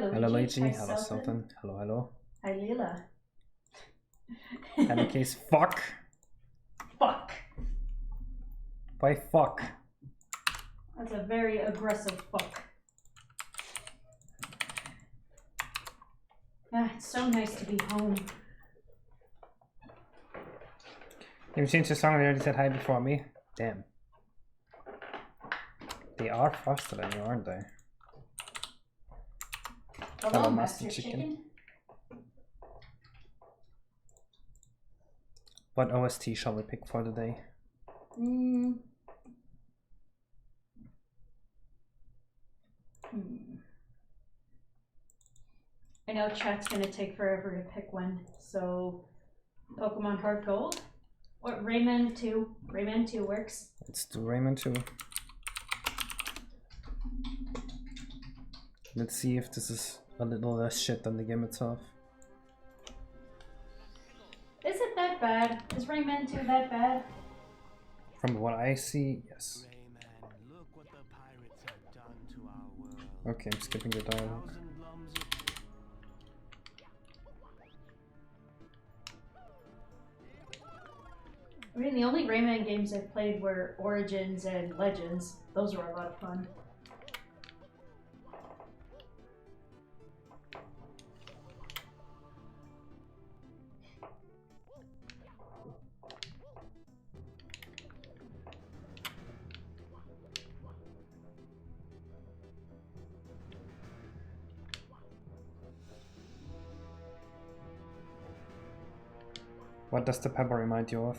Luigi. Hello Luigi. Hi, Hello Sultan. Hello, hello. Hi Leela. Hello case. Fuck. Fuck. Why fuck? That's a very aggressive fuck. Ah, it's so nice to be home. You changed the song and they already said hi before me? Damn. They are faster than you, aren't they? Hello, Master Chicken. What OST shall we pick for the day? I know chat's gonna take forever to pick one, so Pokemon Heart Gold? Or Rayman 2. Rayman 2 works. Let's do Rayman 2. Let's see if this is a little less shit than the game itself. Is it that bad? Is Rayman 2 that bad? From what I see, yes. Okay, I'm skipping the dialogue. I mean, the only Rayman games I've played were Origins and Legends. Those were a lot of fun. What does the pepper remind you of?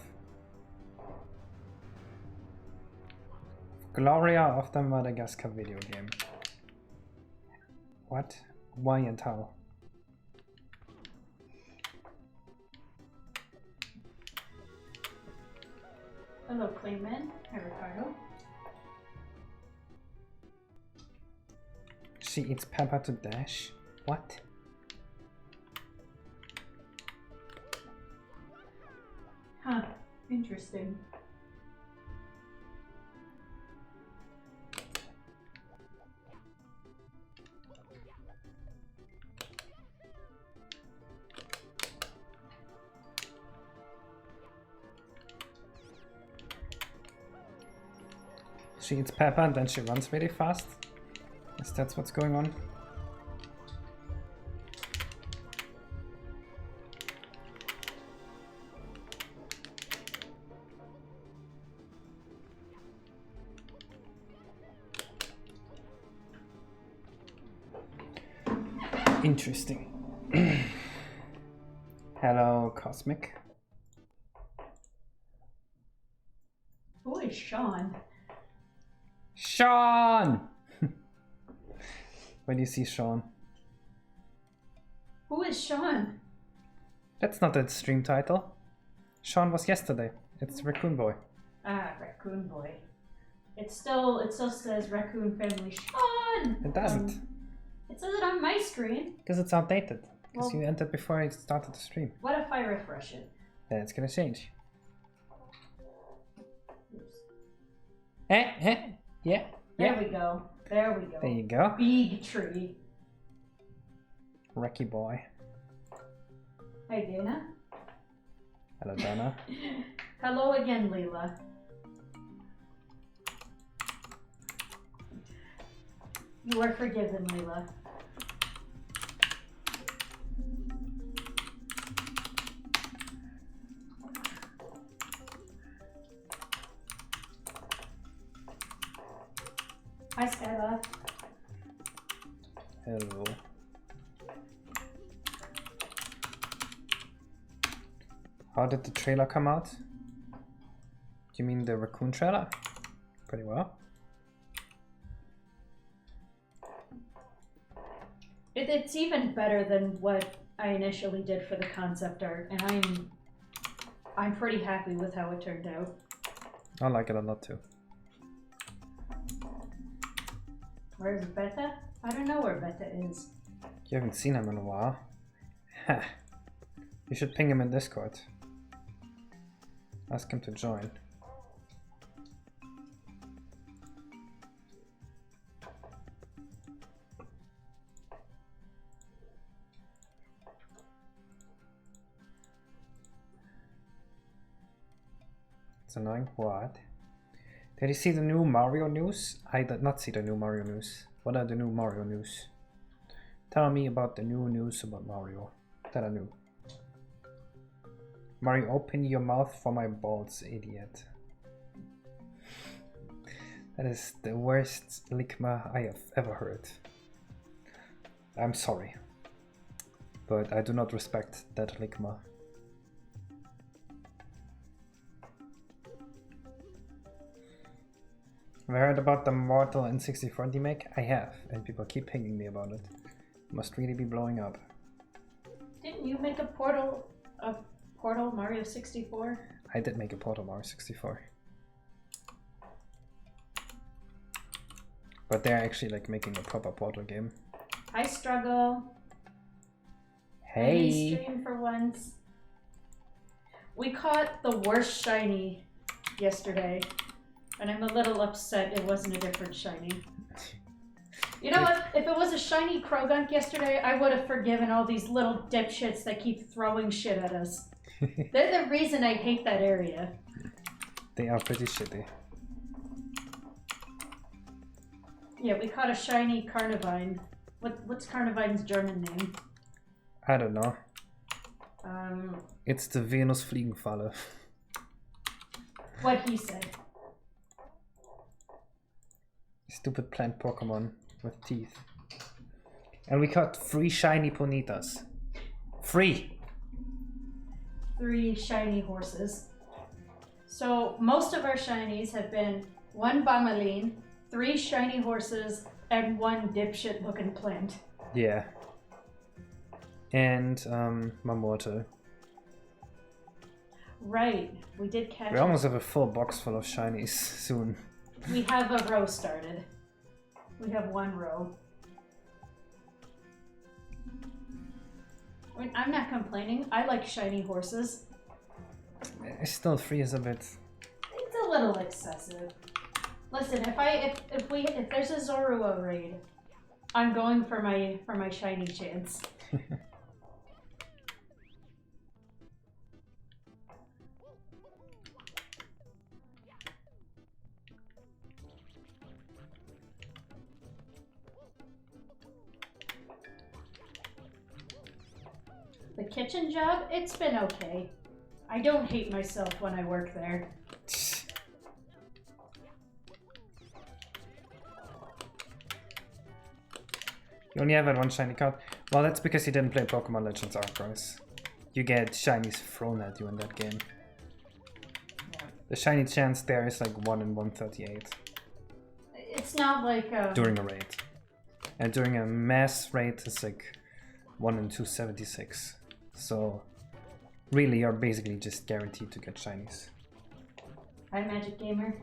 Gloria of the Madagascar video game. What? Why and how? Hello, Clayman. Hi, Ricardo. She eats pepper to dash? What? Huh. Interesting. She eats pepper and then she runs really fast? Is that what's going on? Interesting. Hello, Cosmic. Who is Sean? Sean! Where do you see Sean? Who is Sean? That's not the stream title. Sean was yesterday. It's Raccoon Boy. Ah, Raccoon Boy. It still says Raccoon Family Sean! It doesn't. It says it on my screen. Because it's outdated. Because Well, you entered before I started the stream. what if I refresh it? Then it's gonna change. Oops. Yeah. There we go. There we go. There you go. Beeg Tree. Wrecky Boy. Hi, Dana. Hello, Dana. Hello again, Leela. You are forgiven, Leela. Hi, Scarlet. Hello. How did the trailer come out? You mean the raccoon trailer? Pretty well. It's even better than what I initially did for the concept art, and I'm pretty happy with how it turned out. I like it a lot too. Where's Beta? I don't know where Beta is. You haven't seen him in a while. Ha. You should ping him in Discord. Ask him to join. It's annoying. What? Did you see the new Mario news? I did not see the new Mario news. What are the new Mario news? Tell me about the new news about Mario that I knew. Mario, open your mouth for my balls, idiot. That is the worst Ligma I have ever heard. I'm sorry, but I do not respect that Ligma. Have I heard about the Mortal N64 remake? I have, and people keep pinging me about it. Must really be blowing up. Didn't you make a Portal Mario 64? I did make a Portal Mario 64. But they're actually like making a proper Portal game. I struggle. Hey! I stream for once. We caught the worst shiny yesterday, and I'm a little upset it wasn't a different shiny. You know what? If it was a shiny Krogunk yesterday, I would have forgiven all these little dipshits that keep throwing shit at us. They're the reason I hate that area. They are pretty shitty. Yeah, we caught a shiny Carnivine. What's Carnivine's German name? I don't know. It's the Venus Fliegenfalle. What he said. Stupid plant Pokemon with teeth. And we caught 3 shiny Ponitas. 3! 3 shiny horses. So most of our shinies have been 1 Bamaline, 3 shiny horses, and 1 dipshit looking plant. Yeah. And Mamortal. Right, we did catch We almost have a full box full of shinies soon. We have a row started. We have 1 row. I mean, I'm not complaining. I like shiny horses. Still 3 is a bit... It's a little excessive. Listen, if there's a Zorua raid, I'm going for my shiny chance. The kitchen job, it's been okay. I don't hate myself when I work there. You only have had 1 shiny card? Well, that's because you didn't play Pokemon Legends Arceus. You get shinies thrown at you in that game. Yeah. The shiny chance there is like 1 in 138. It's not like during a raid. And during a mass raid it's like 1 in 276. So really you're basically just guaranteed to get shinies. Hi, Magic Gamer.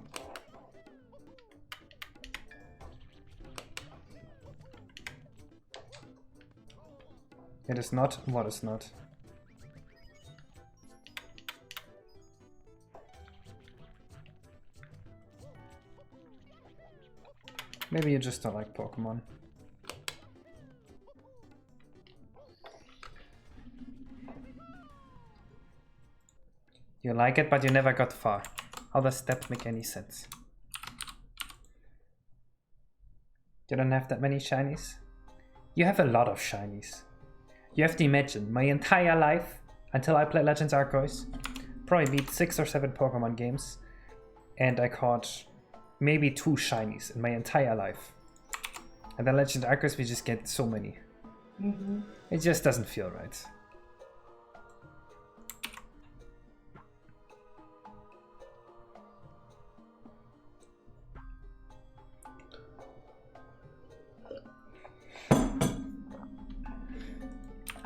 It is not what is not. Maybe you just don't like Pokemon. You like it, but you never got far. How does that make any sense? You don't have that many shinies? You have a lot of shinies. You have to imagine, my entire life, until I played Legends Arceus, probably beat 6 or 7 Pokemon games, and I caught maybe 2 shinies in my entire life. And then Legends Arceus, we just get so many. Mm-hmm. It just doesn't feel right.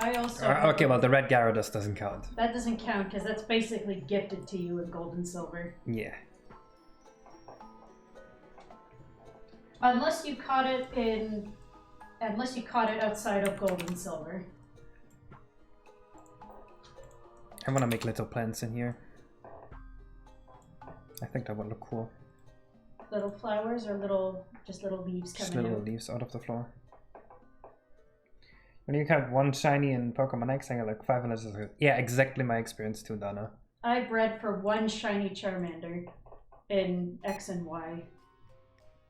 I also... Okay, well, the red Gyarados doesn't count. That doesn't count because that's basically gifted to you in gold and silver. Yeah. Unless you caught it outside of gold and silver. I want to make little plants in here. I think that would look cool. Little flowers or just little leaves coming Just little out? leaves out of the floor. When you got 1 shiny in Pokemon X, I got like 5 legends. Yeah, exactly my experience too, Dana. I bred for one shiny Charmander in X and Y.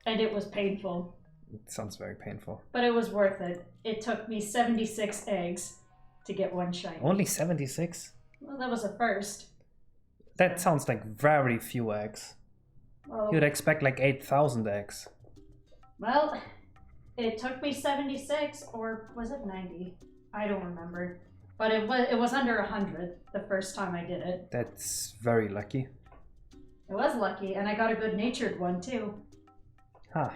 And it was painful. It sounds very painful. But it was worth it. It took me 76 eggs to get one shiny. Only 76? Well, that was a first. That sounds like very few eggs. Well, You'd expect like 8,000 eggs. Well, it took me 76, or was it 90? I don't remember. But it was under 100 the first time I did it. That's very lucky. It was lucky, and I got a good-natured one too. Huh.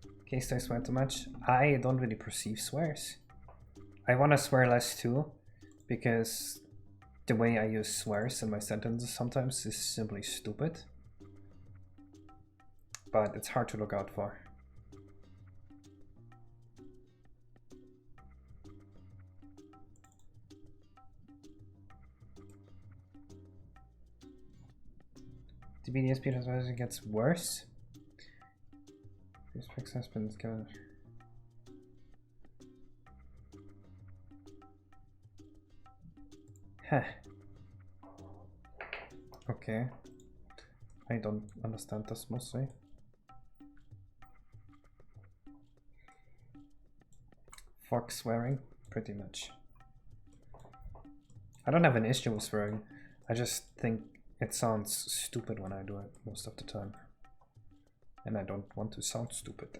In case I swear too much, I don't really perceive swears. I want to swear less too, because the way I use swears in my sentences sometimes is simply stupid. But it's hard to look out for. The BDS speed as it gets worse. This fix has been good. Huh. Okay. I don't understand this mostly. Fuck swearing, pretty much. I don't have an issue with swearing. I just think it sounds stupid when I do it most of the time. And I don't want to sound stupid.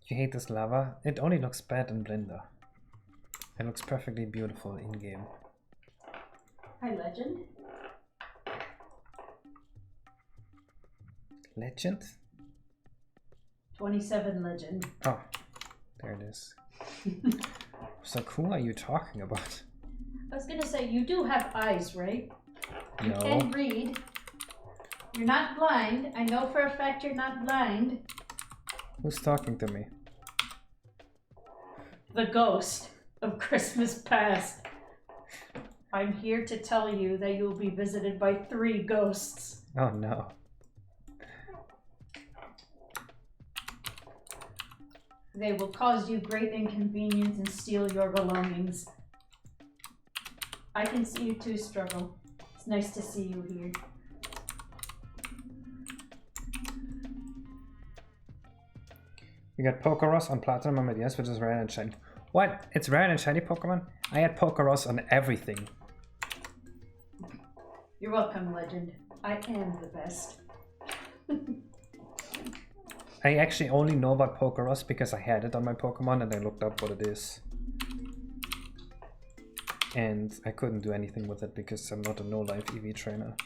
You hate this lava? It only looks bad in Blender. It looks perfectly beautiful in-game. Hi, Legend. Legend? 27 Legend. Oh, there it is. So who are you talking about? I was gonna say, you do have eyes, right? You No. can read. You're not blind. I know for a fact you're not blind. Who's talking to me? The ghost of Christmas past. I'm here to tell you that you will be visited by 3 ghosts. Oh no. They will cause you great inconvenience and steal your belongings. I can see you two struggle. It's nice to see you here. You got Pokeros on Platinum and Medias, which is rare and shiny. What? It's rare and shiny Pokemon? I had Pokeros on everything. You're welcome, Legend. I am the best. I actually only know about Pokeros because I had it on my Pokemon and I looked up what it is. And I couldn't do anything with it because I'm not a no-life EV trainer.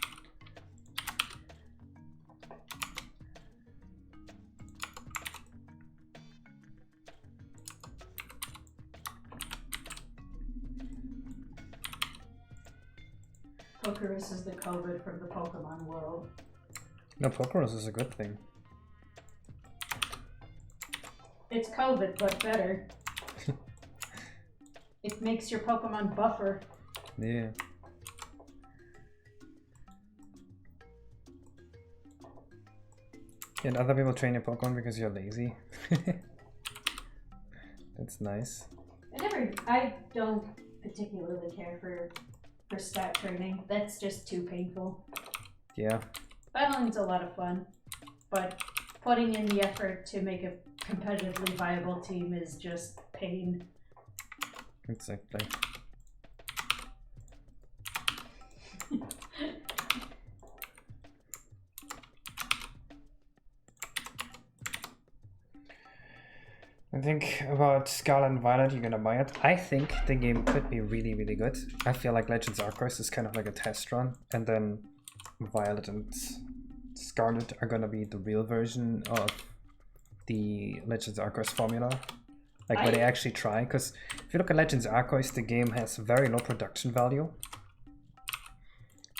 Pokerus is the COVID from the Pokemon world. No, Pokeros is a good thing. It's COVID, but better. It makes your Pokemon buffer. Yeah. And other people train your Pokemon because you're lazy. That's nice. I don't particularly care for stat training. That's just too painful. Yeah. Battling's a lot of fun, but putting in the effort to make a competitively viable team is just pain. Exactly. I think about Scarlet and Violet, you're gonna buy it. I think the game could be really, really good. I feel like Legends Arceus is kind of like a test run, and then Violet and Scarlet are gonna be the real version of the Legends Arceus formula. Like where they actually try, because if you look at Legends Arceus, the game has very low production value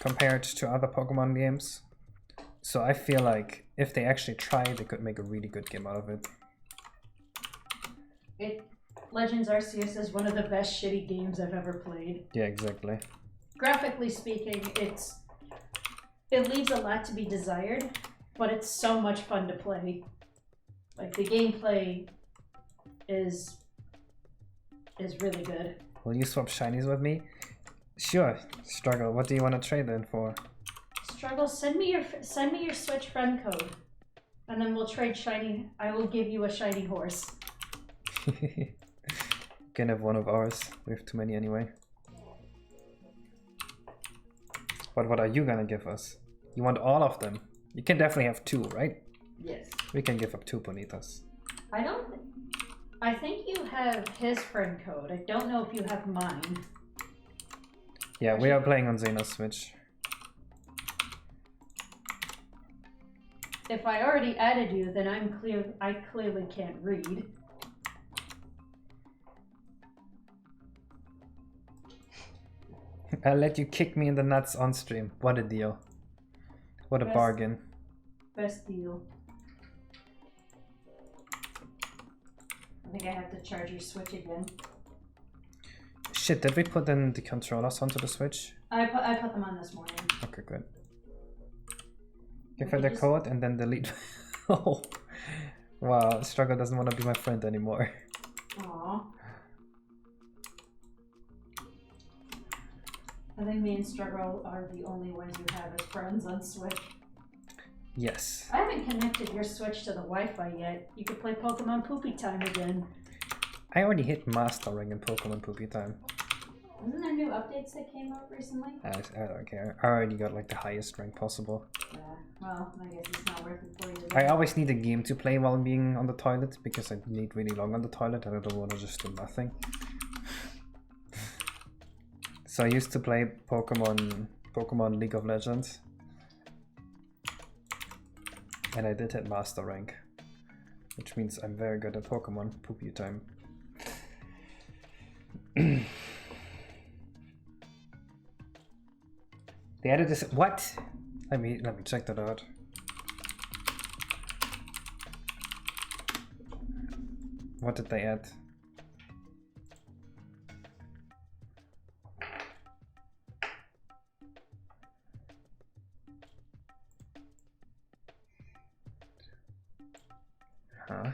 compared to other Pokemon games. So I feel like if they actually try, they could make a really good game out of it. Legends Arceus is one of the best shitty games I've ever played. Yeah, exactly. Graphically speaking, it leaves a lot to be desired, but it's so much fun to play. Like, the gameplay is really good. Will you swap shinies with me? Sure. Struggle. What do you want to trade in for? Struggle, send me your Switch friend code, and then we'll trade shiny. I will give you a shiny horse. Can have one of ours. We have too many anyway. But what are you gonna give us? You want all of them? You can definitely have 2, right? Yes. We can give up 2 bonitas. I think you have his friend code. I don't know if you have mine. Yeah, we are playing on Xena's Switch. If I already added you, then I clearly can't read. I'll let you kick me in the nuts on stream. What a deal. What a bargain. Best deal. I think I have to charge your Switch again. Shit, did we put in the controllers onto the Switch? I put them on this morning. Okay, good. Give her the code and then delete. Oh, wow, Struggle doesn't want to be my friend anymore. Aww. I think me and Struggle are the only ones you have as friends on Switch. Yes. I haven't connected your Switch to the Wi-Fi yet. You could play Pokemon Poopy Time again. I already hit Master Ring in Pokemon Poopy Time. Isn't there new updates that came out recently? I don't care. I already got like the highest rank possible. Yeah, well, I guess it's not worth it for you. I always need a game to play while being on the toilet because I need really long on the toilet and I don't want to just do nothing. So I used to play Pokemon League of Legends. And I did hit Master Rank. Which means I'm very good at Pokemon Poopy Time. They added this. What? Let me check that out. What did they add? Huh?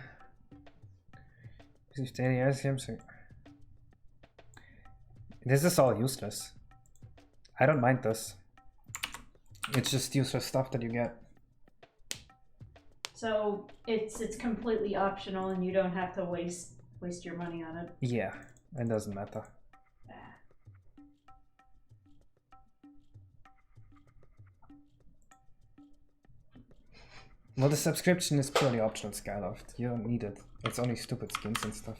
This is all useless. I don't mind this. It's just useless stuff that you get. So it's completely optional and you don't have to waste your money on it. Yeah, it doesn't matter. Well, the subscription is purely optional, Skyloft. You don't need it. It's only stupid skins and stuff.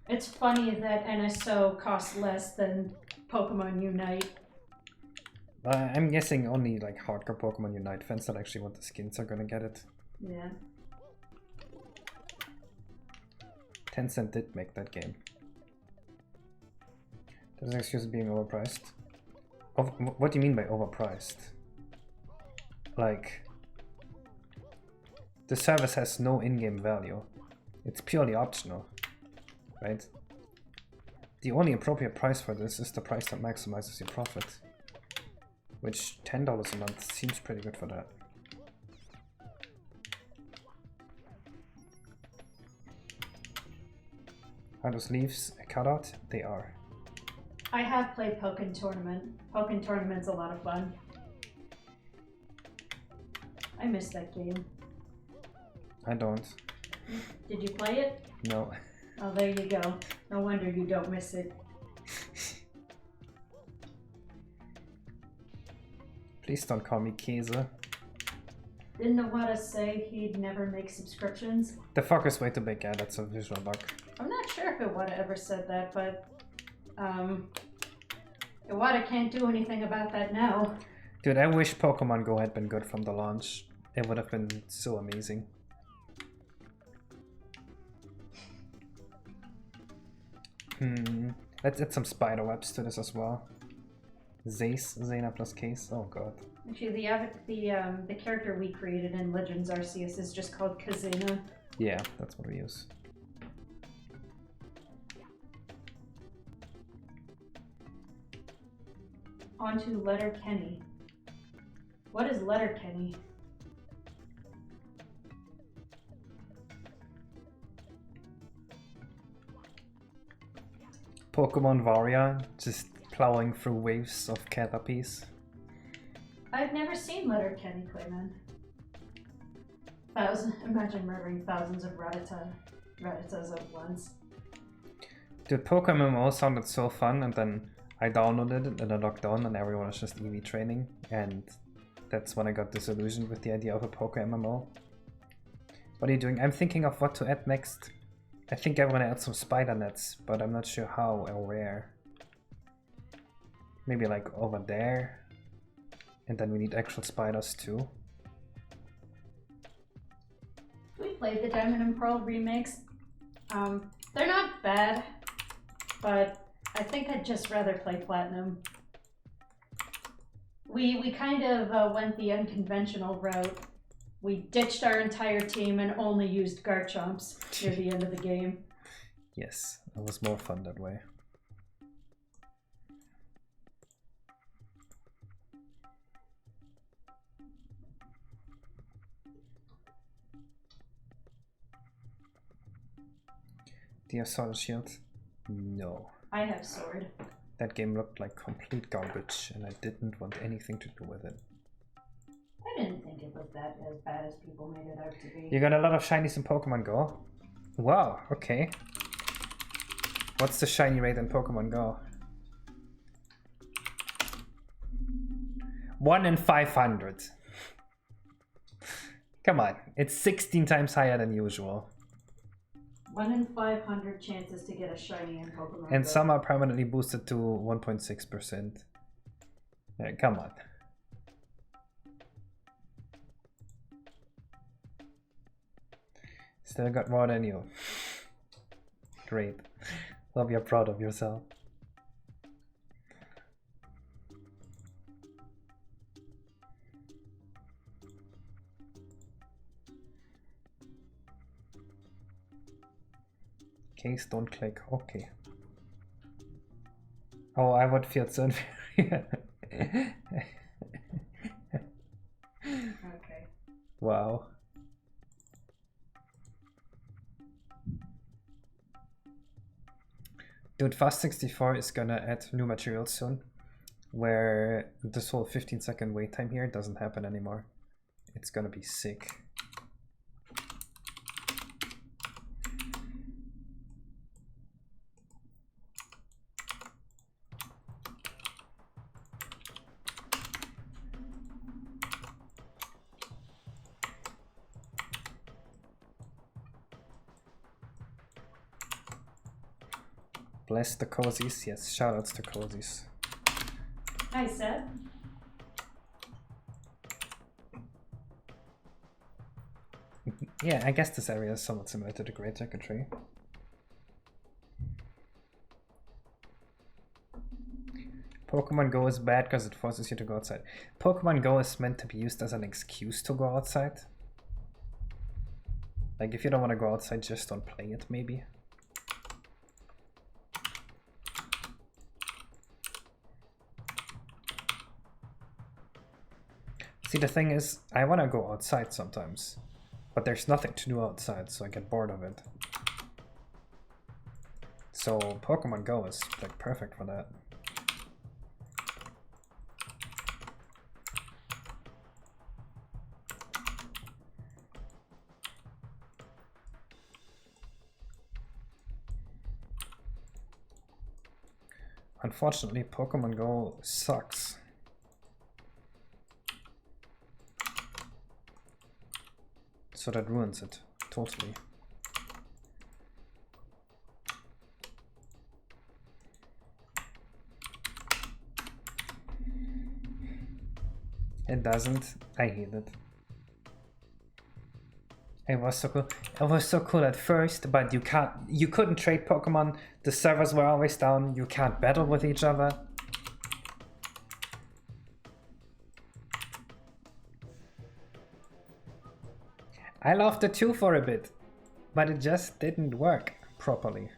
It's funny that NSO costs less than Pokemon Unite. I'm guessing only like hardcore Pokemon Unite fans that actually want the skins are gonna get it. Yeah. Tencent did make that game. Doesn't excuse being overpriced. What do you mean by overpriced? Like, the service has no in-game value. It's purely optional, right? The only appropriate price for this is the price that maximizes your profit. Which $10 a month seems pretty good for that. Are those leaves a cutout? They are. I have played Pokken Tournament. Pokken Tournament's a lot of fun. I miss that game. I don't. Did you play it? No. Oh, there you go. No wonder you don't miss it. Please don't call me Käse. Didn't Iwata say he'd never make subscriptions? The fuck is way too big, yeah, that's a visual bug. I'm not sure if Iwata ever said that, but Iwata can't do anything about that now. Dude, I wish Pokemon Go had been good from the launch. It would have been so amazing. Let's add some spider webs to this as well. Xena plus Case. Oh god. Actually, the character we created in Legends Arceus is just called Kazena. Yeah, that's what we use. onto Letterkenny. What is Letterkenny? Pokemon Warrior, just plowing through waves of Caterpies. I've never seen Letterkenny, Clayman. Imagine murdering thousands of Rattatas at once. Dude, Pokemon MMO sounded so fun, and then I downloaded it and I logged on and everyone was just EV training, and that's when I got disillusioned with the idea of a Pokemon MMO. What are you doing? I'm thinking of what to add next. I think I want to add some spider nets, but I'm not sure how or where. Maybe like over there. And then we need actual spiders too. We played the Diamond and Pearl remakes. They're not bad, but I think I'd just rather play Platinum. We kind of went the unconventional route. We ditched our entire team and only used Garchomps near the end of the game. Yes, it was more fun that way. Do you have Sword and Shield? No. I have Sword. That game looked like complete garbage and I didn't want anything to do with it. I didn't think it was that as bad as people made it out to be. You got a lot of shinies in Pokemon Go? Wow, okay. What's the shiny rate in Pokemon Go? 1 in 500. Come on, it's 16 times higher than usual. 1 in 500 chances to get a shiny in Pokemon And Go. some are permanently boosted to 1.6%. Yeah, come on. Still got more than you. Great. Love you're proud of yourself. Case don't click. Okay. Oh, I would feel so inferior. Okay. Wow. Dude, Fast64 is gonna add new materials soon, where this whole 15-second wait time here doesn't happen anymore. It's gonna be sick. Bless the cozies. Yes, shoutouts to cozies. Hi, Seth. Yeah, I guess this area is somewhat similar to the Great Tree. Pokemon Go is bad because it forces you to go outside. Pokemon Go is meant to be used as an excuse to go outside. Like, if you don't want to go outside, just don't play it, maybe. See, the thing is, I want to go outside sometimes, but there's nothing to do outside, so I get bored of it. So Pokemon Go is like perfect for that. Unfortunately, Pokemon Go sucks. So that ruins it, totally. It doesn't. I hate it. It was so cool. It was so cool at first, but you couldn't trade Pokemon. The servers were always down. You can't battle with each other. I loved it too for a bit, but it just didn't work properly.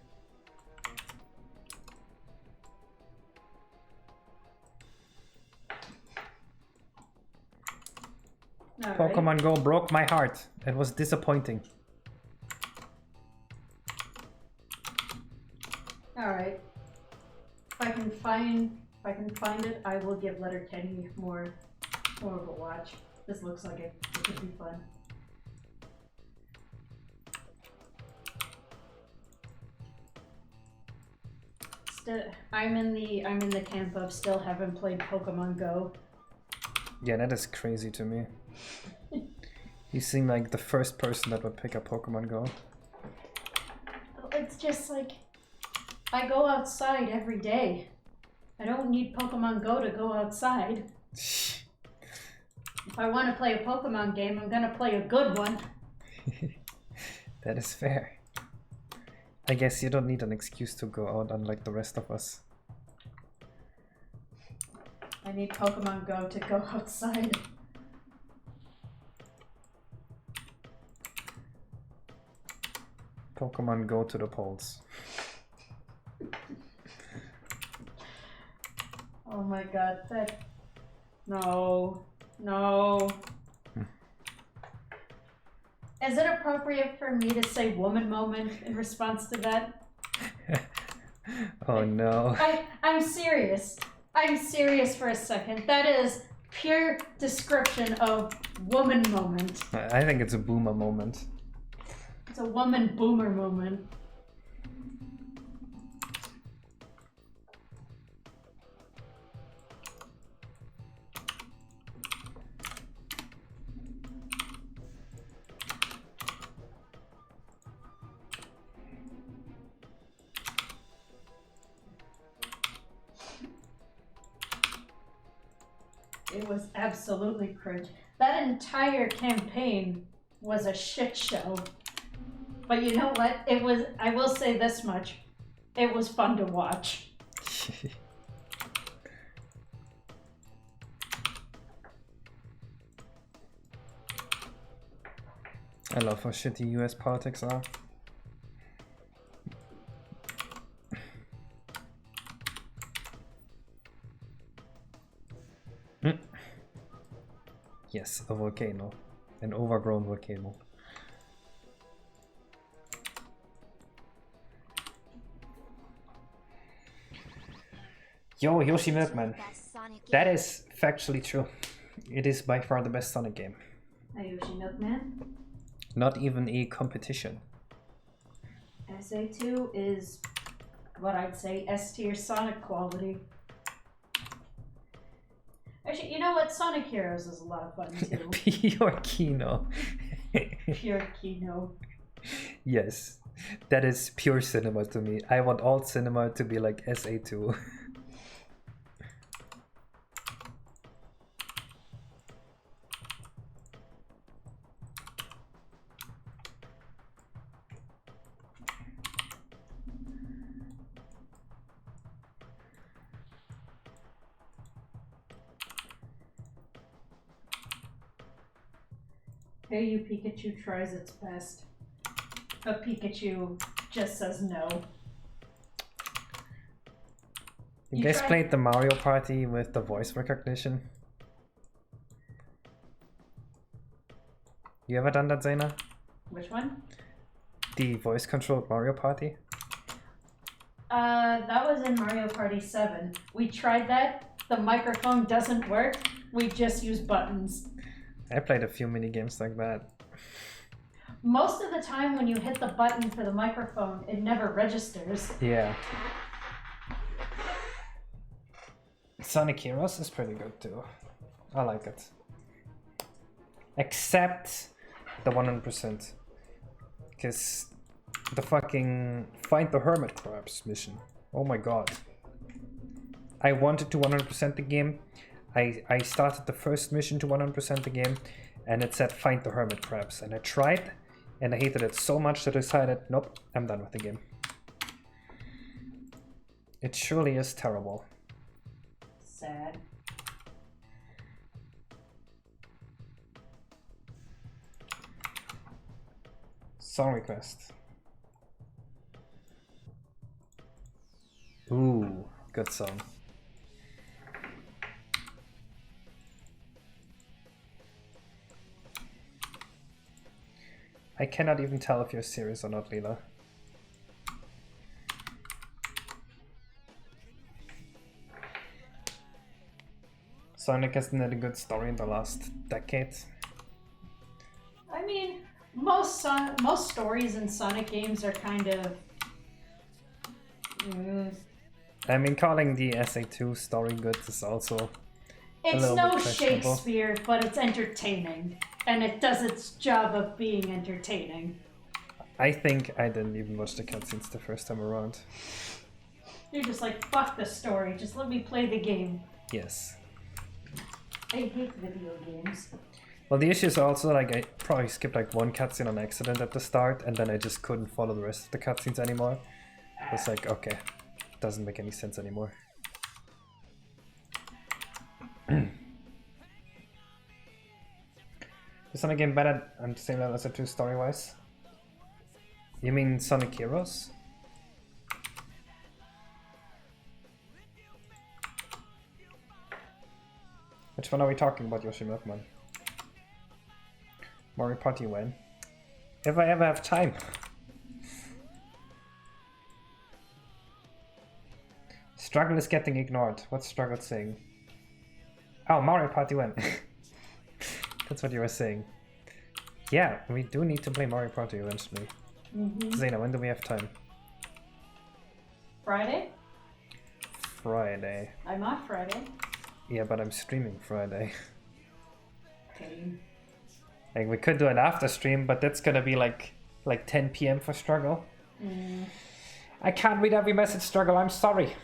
All right. Pokemon Go broke my heart. It was disappointing. All right. If I can find it, I will give Letterkenny more of a watch. This looks like it could be fun. I'm in the camp of still haven't played Pokemon Go. Yeah, that is crazy to me. You seem like the first person that would pick up Pokemon Go. It's just like, I go outside every day. I don't need Pokemon Go to go outside. If I want to play a Pokemon game, I'm gonna play a good one. That is fair. I guess you don't need an excuse to go out unlike the rest of us. I need Pokemon Go to go outside. Pokemon Go to the polls. Oh my god, that... No. No. Is it appropriate for me to say woman moment in response to that? Oh no. I'm serious. I'm serious for a second. That is pure description of woman moment. I think it's a boomer moment. It's a woman boomer moment. It was absolutely cringe. That entire campaign was a shit show. But you know what? It was, I will say this much. It was fun to watch. I love how shitty US politics are. Yes, a volcano. An overgrown volcano. Yo, Yoshi Milkman. That is factually true. It is by far the best Sonic game. A Yoshi Milkman. Not even a competition. SA2 is what I'd say S tier Sonic quality. Actually, you know what? Sonic Heroes is a lot of fun too. Pure Kino. Pure Kino. Yes, that is pure cinema to me. I want all cinema to be like SA2. Hey, you Pikachu tries its best. But Pikachu just says no. You guys played the Mario Party with the voice recognition? You ever done that, Zaina? Which one? The voice controlled Mario Party? That was in Mario Party 7. We tried that. The microphone doesn't work. We just use buttons. I played a few mini games like that. Most of the time when you hit the button for the microphone, it never registers. Yeah. Sonic Heroes is pretty good too. I like it. Except the 100%. Because the fucking Find the Hermit Crabs mission. Oh my god. I wanted to 100% the game. I started the first mission to 100% the game and it said Find the Hermit Crabs. And I tried and I hated it so much that I decided, nope, I'm done with the game. It surely is terrible. Sad. Song request. Ooh, good song. I cannot even tell if you're serious or not, Leela. Sonic hasn't had a good story in the last decade. I mean, most stories in Sonic games are kind of... I mean, calling the SA2 story good is also It's a little no bit questionable. Shakespeare, but it's entertaining. And it does its job of being entertaining. I think I didn't even watch the cutscenes the first time around. You're just like, fuck the story, just let me play the game. Yes. I hate video games. Well, the issue is also, like, I probably skipped like one cutscene on accident at the start, and then I just couldn't follow the rest of the cutscenes anymore. It's like, okay, doesn't make any sense anymore. Is Sonic game better on the same level as the 2 story-wise? You mean Sonic Heroes? Which one are we talking about, Yoshi Milkman? Mario Party when? If I ever have time. Struggle is getting ignored. What's Struggle saying? Oh, Mario Party when? That's what you were saying. Yeah, we do need to play Mario Party eventually. Zena, when do we have time? Friday? Friday. I'm off Friday. Yeah, but I'm streaming Friday. Okay. Like, we could do an after stream, but that's gonna be like 10 PM for Struggle. I can't read every message, Struggle, I'm sorry.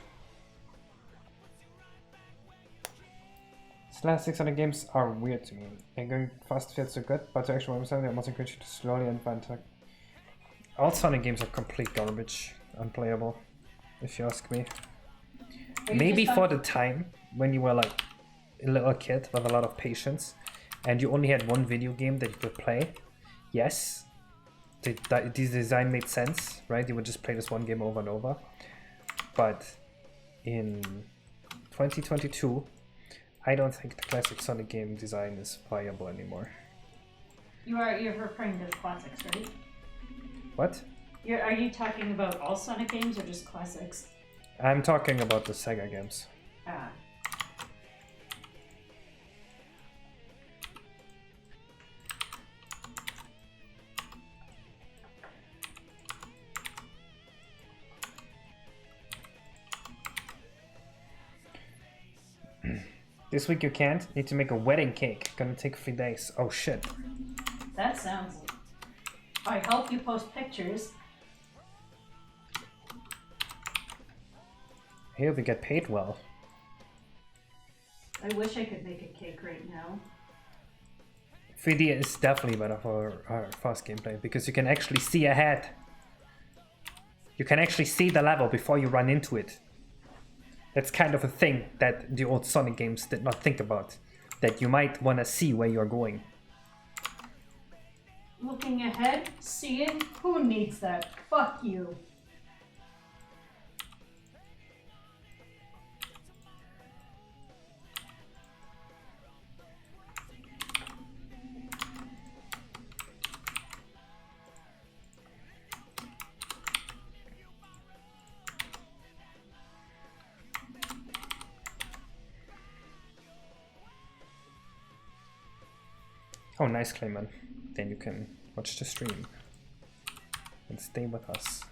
These last 600 games are weird to me. And going fast feels so good, but to actually remember I must encourage you to slowly and find time. All Sonic games are complete garbage. Unplayable, if you ask me. Maybe for the time when you were like a little kid with a lot of patience and you only had one video game that you could play. Yes, the design made sense, right? You would just play this one game over and over. But in 2022, I don't think the classic Sonic game design is viable anymore. You're referring to the classics, right? What? Are you talking about all Sonic games or just classics? I'm talking about the Sega games. Ah. This week you can't? Need to make a wedding cake. Gonna take 3 days. Oh shit. That sounds... I hope you post pictures. I hope you get paid well. I wish I could make a cake right now. 3D is definitely better for fast gameplay because you can actually see ahead. You can actually see the level before you run into it. That's kind of a thing that the old Sonic games did not think about. That you might want to see where you're going. Looking ahead, seeing? Who needs that? Fuck you. Oh, nice, Clayman. Then you can watch the stream and stay with us.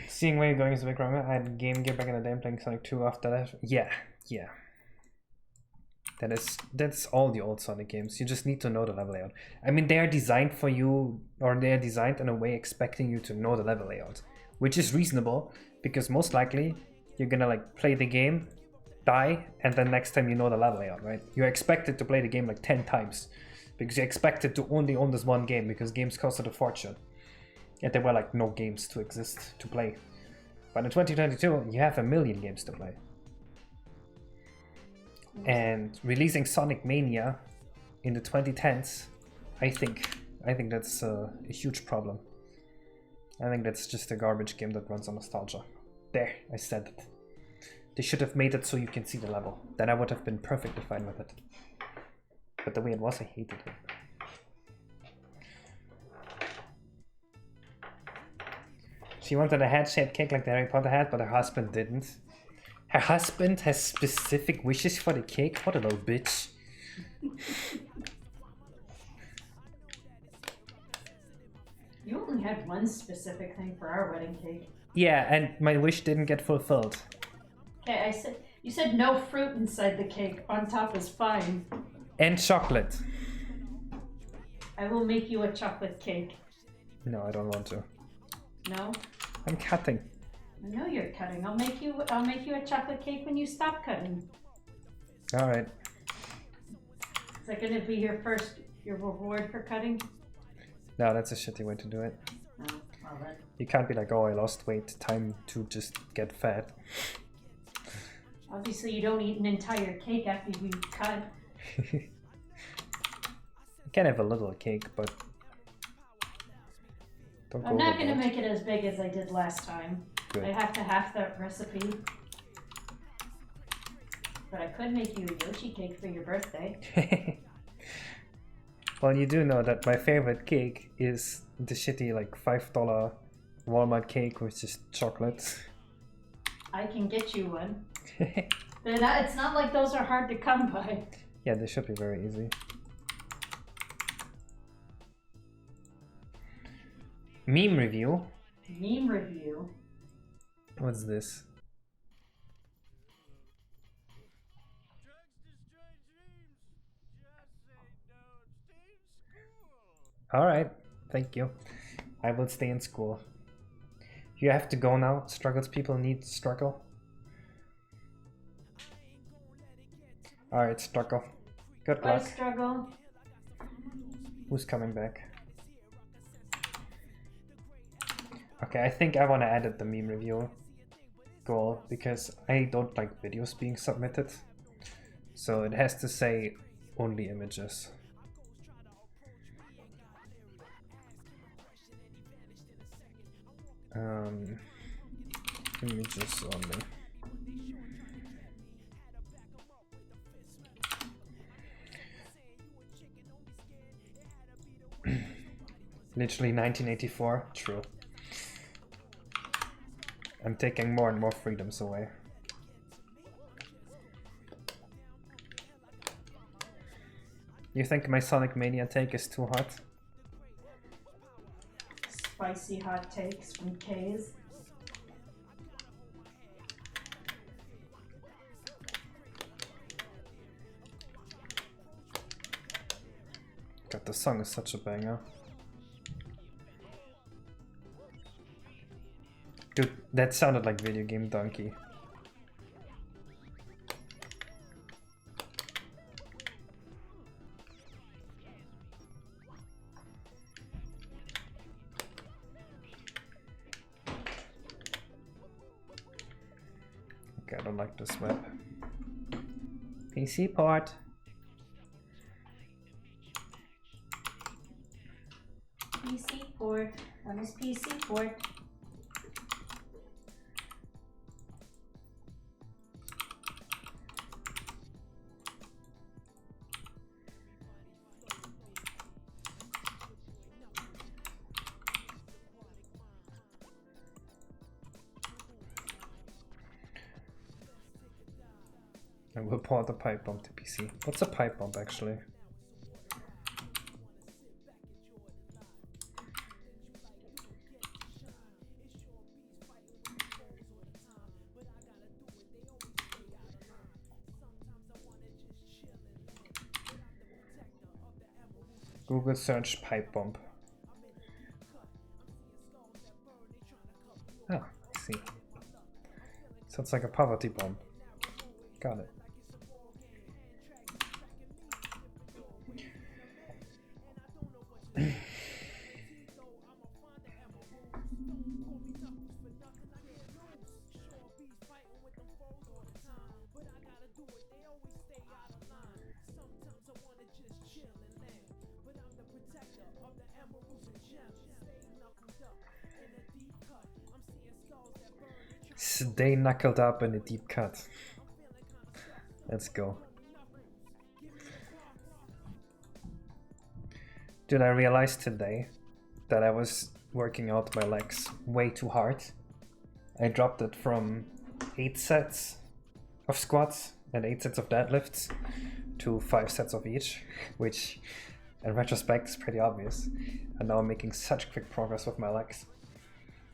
Seeing where you're going is a big problem. I had Game Gear back in the day and playing Sonic 2 after that. Yeah. That's all the old Sonic games. You just need to know the level layout. I mean, they are designed for you, or they are designed in a way expecting you to know the level layout, which is reasonable because most likely you're gonna like play the game, die, and then next time you know the level layout, right? You're expected to play the game like 10 times because you're expected to only own this one game because games costed a fortune. And there were like no games to exist to play. But in 2022, you have a million games to play. And releasing Sonic Mania in the 2010s, I think I think that's a huge problem. I think that's just a garbage game that runs on nostalgia. There, I said it. They should have made it so you can see the level. Then I would have been perfectly fine with it. But the way it was, I hated it. She wanted a head-shaped cake like the Harry Potter hat, but her husband didn't. Her husband has specific wishes for the cake? What a little bitch. You only had one specific thing for our wedding cake. Yeah, and my wish didn't get fulfilled. Okay, you said no fruit inside the cake. On top is fine. And chocolate. I will make you a chocolate cake. No, I don't want to. No? I'm cutting. I know you're cutting. I'll make you a chocolate cake when you stop cutting. Alright. Is that gonna be your reward for cutting? No, that's a shitty way to do it. Oh, well then. You can't be like, oh, I lost weight, time to just get fat. Obviously, you don't eat an entire cake after you cut. You can have a little cake, but don't I'm go not gonna overboard. make it as big as I did last time. Good. I have to half that recipe. But I could make you a Yoshi cake for your birthday. Well, you do know that my favorite cake is the shitty like $5 Walmart cake with just chocolate. I can get you one. It's not like those are hard to come by. Yeah, they should be very easy. Meme review. Meme review. What's this? Alright, thank you. I will stay in school. You have to go now. Struggles people need struggle. Alright, struggle. Good Bye, luck. struggle. Who's coming back? Okay, I think I want to edit the meme review goal because I don't like videos being submitted. So it has to say only images. Images only. Literally 1984, true. I'm taking more and more freedoms away. You think my Sonic Mania take is too hot? Spicy hot takes from K's. God, the song is such a banger. Dude, that sounded like Video Game Donkey. Okay, I don't like this map. PC port. PC port. On his PC port. I will port the pipe bomb to PC. What's a pipe bomb actually? Google search pipe bomb. Ah, I see. So it's like a poverty bomb. Got it. Stay knuckled up in a deep cut. Let's go. Dude, I realized today that I was working out my legs way too hard. I dropped it from 8 sets of squats and 8 sets of deadlifts to 5 sets of each, which in retrospect is pretty obvious. And now I'm making such quick progress with my legs.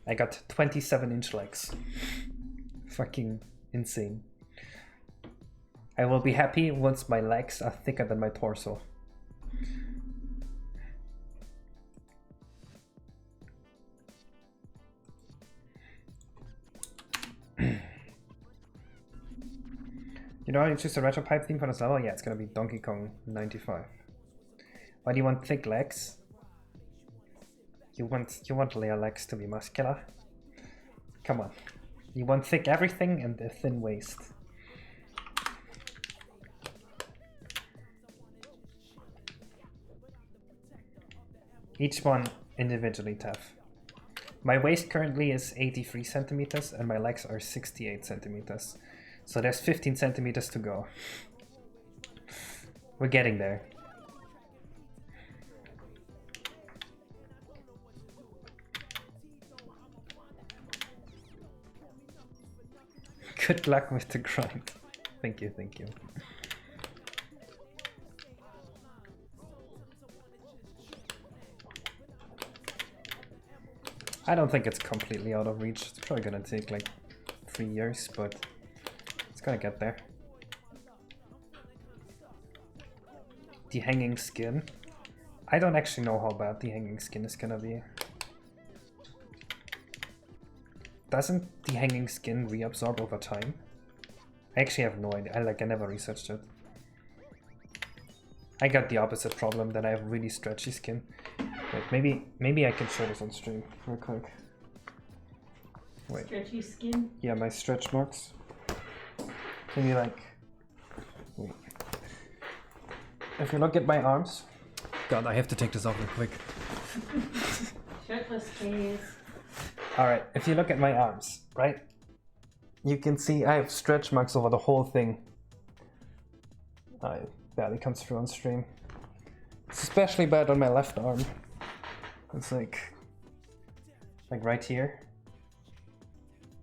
I got 27-inch legs. Fucking insane. I will be happy once my legs are thicker than my torso. You know how you choose a retro pipe theme for this level? Yeah, it's gonna be Donkey Kong 95. Why do you want thick legs? You want layer legs to be muscular? Come on. You want thick everything and a thin waist. Each one individually tough. My waist currently is 83 centimeters and my legs are 68 centimeters. So there's 15 centimeters to go. We're getting there. Good luck with the grind. Thank you, thank you. I don't think it's completely out of reach. It's probably gonna take like 3 years, but it's gonna get there. The hanging skin. I don't actually know how bad the hanging skin is gonna be. Doesn't the hanging skin reabsorb over time? I actually have no idea. I never researched it. I got the opposite problem, that I have really stretchy skin. Wait, maybe I can show this on stream real quick. Wait. Stretchy skin? Yeah, my stretch marks. Can you like... Wait. If you look at my arms... God, I have to take this off real quick. Shirtless case. Alright, if you look at my arms, right? You can see I have stretch marks over the whole thing. It barely comes through on stream. It's especially bad on my left arm. It's like right here.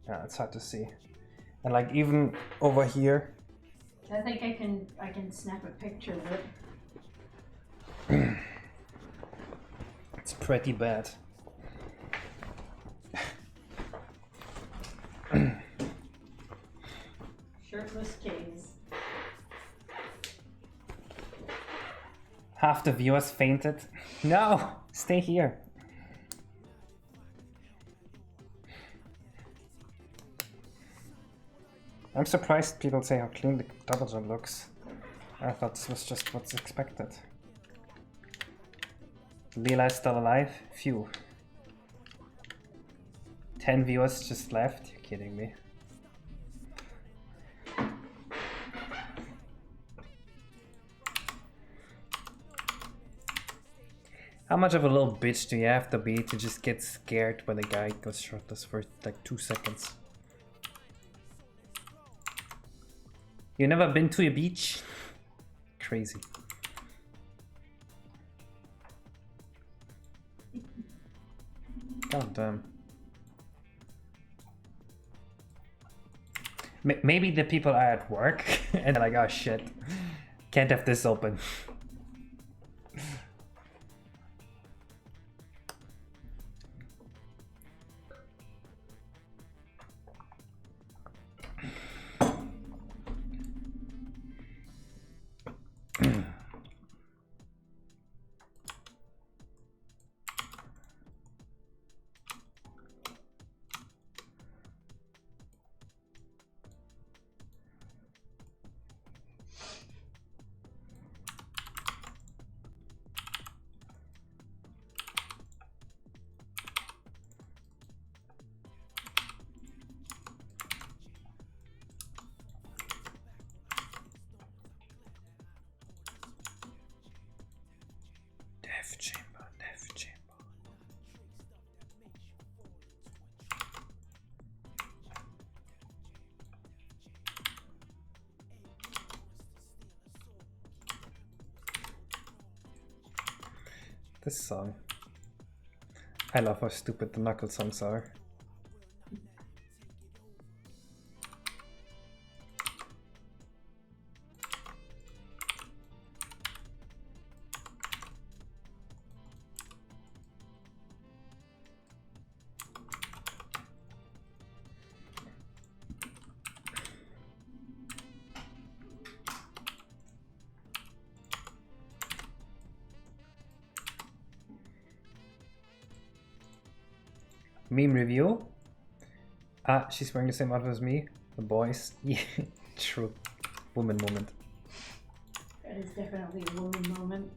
Yeah, it's hard to see. And like even over here. I think I can snap a picture of it. It's pretty bad. Shirtless case. Half the viewers fainted. No! Stay here. I'm surprised people say how clean the double jump looks. I thought this was just what's expected. Leela is still alive? Phew. 10 viewers just left? You're kidding me. How much of a little bitch do you have to be to just get scared when a guy goes shirtless for like 2 seconds? You never been to a beach? Crazy. God damn. Maybe the people are at work and they're like, oh shit, can't have this open. This song. I love how stupid the Knuckle songs are. Meme review. Ah, she's wearing the same outfit as me. The boys. Yeah, true. Woman moment. That is definitely a woman moment.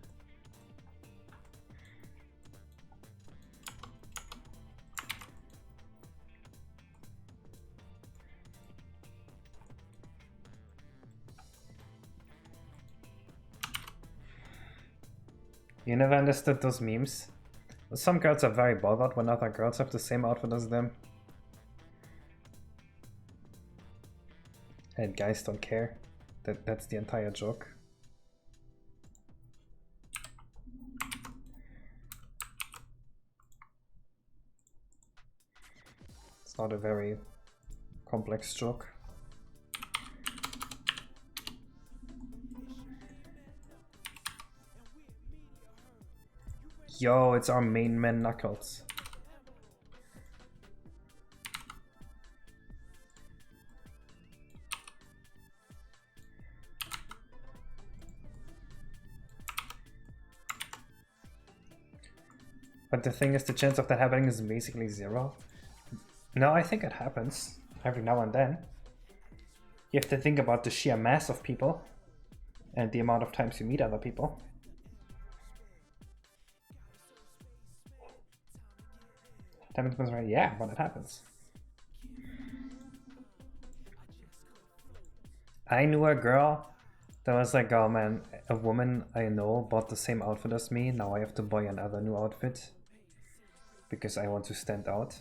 You never understood those memes? Some girls are very bothered when other girls have the same outfit as them. And guys don't care. That's the entire joke. It's not a very complex joke. Yo, it's our main man Knuckles. But the thing is, the chance of that happening is basically 0. No, I think it happens every now and then. You have to think about the sheer mass of people and the amount of times you meet other people. Happens, right? Yeah, but it happens. I knew a girl that was like, oh man, a woman I know bought the same outfit as me. Now I have to buy another new outfit because I want to stand out.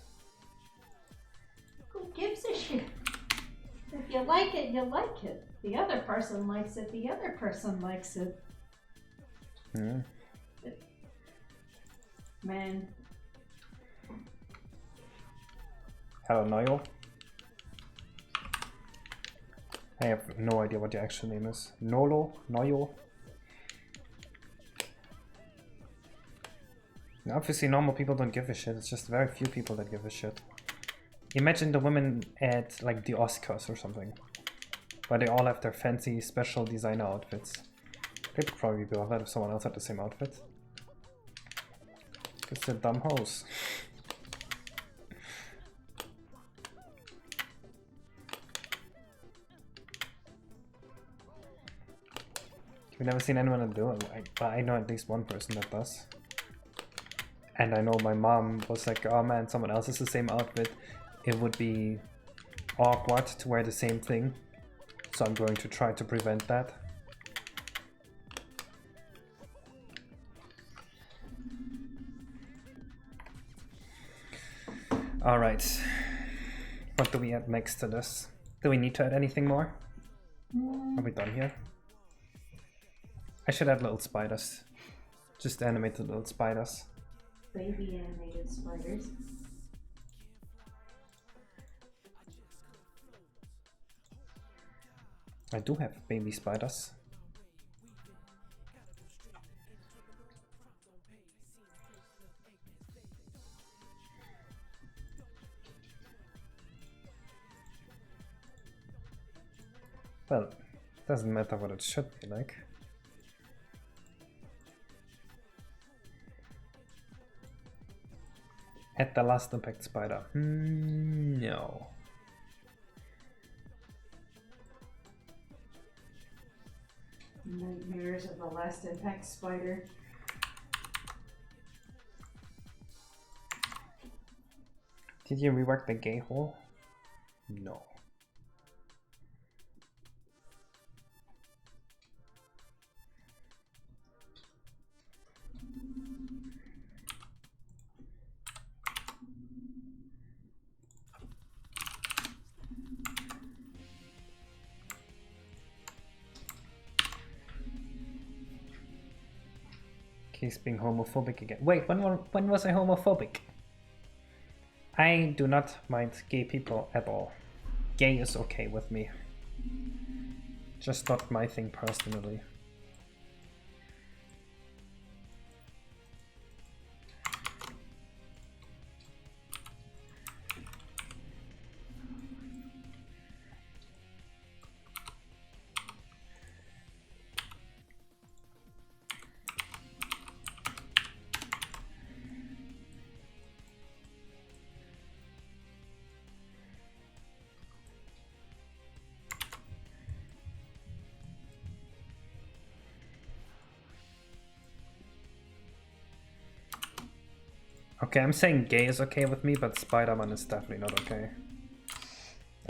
Who gives a shit? If you like it, you like it. The other person likes it, the other person likes it. Mm. Man. Hello, Noyo. I have no idea what your actual name is. Nolo? Noyo? Obviously normal people don't give a shit, it's just very few people that give a shit. Imagine the women at like the Oscars or something, where they all have their fancy special designer outfits. They'd probably be bothered if someone else had the same outfit. Because they're dumb hoes. You've never seen anyone that do it? I know at least one person that does. And I know my mom was like, oh man, someone else has the same outfit. It would be awkward to wear the same thing. So I'm going to try to prevent that. Alright. What do we add next to this? Do we need to add anything more? Are we done here? I should add little spiders. Just animated little spiders. Baby animated spiders. I do have baby spiders. Well, doesn't matter what it should be like. Add the last impact spider. No. Nightmares of the last impact spider. Did you rework the gay hole? No. He's being homophobic again. Wait, when was I homophobic? I do not mind gay people at all. Gay is okay with me. Just not my thing personally. Okay, I'm saying gay is okay with me, but Spider-Man is definitely not okay.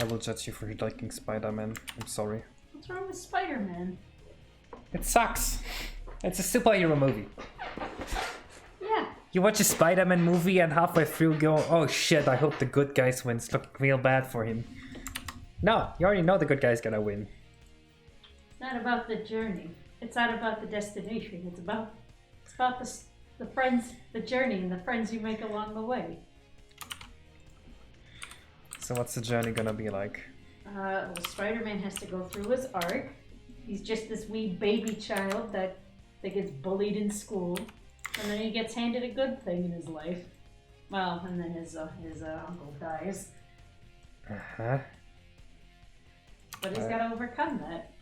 I will judge you for liking Spider-Man. I'm sorry. What's wrong with Spider-Man? It sucks. It's a superhero movie. Yeah. You watch a Spider-Man movie and halfway through go, oh shit, I hope the good guys wins. Look real bad for him. No, you already know the good guy's gonna win. It's not about the journey. It's not about the destination. It's about the friends, the journey, and the friends you make along the way. So what's the journey gonna be like? Well, Spider-Man has to go through his arc. He's just this wee baby child that gets bullied in school, and then he gets handed a good thing in his life. Well, and then his uncle dies. Uh-huh. But he's got to overcome that.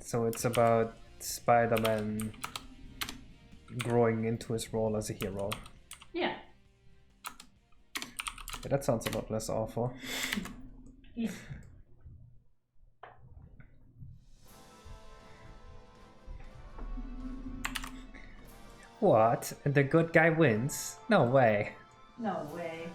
So it's about Spider-Man growing into his role as a hero. Yeah. Yeah, that sounds a lot less awful. What? The good guy wins? No way. No way.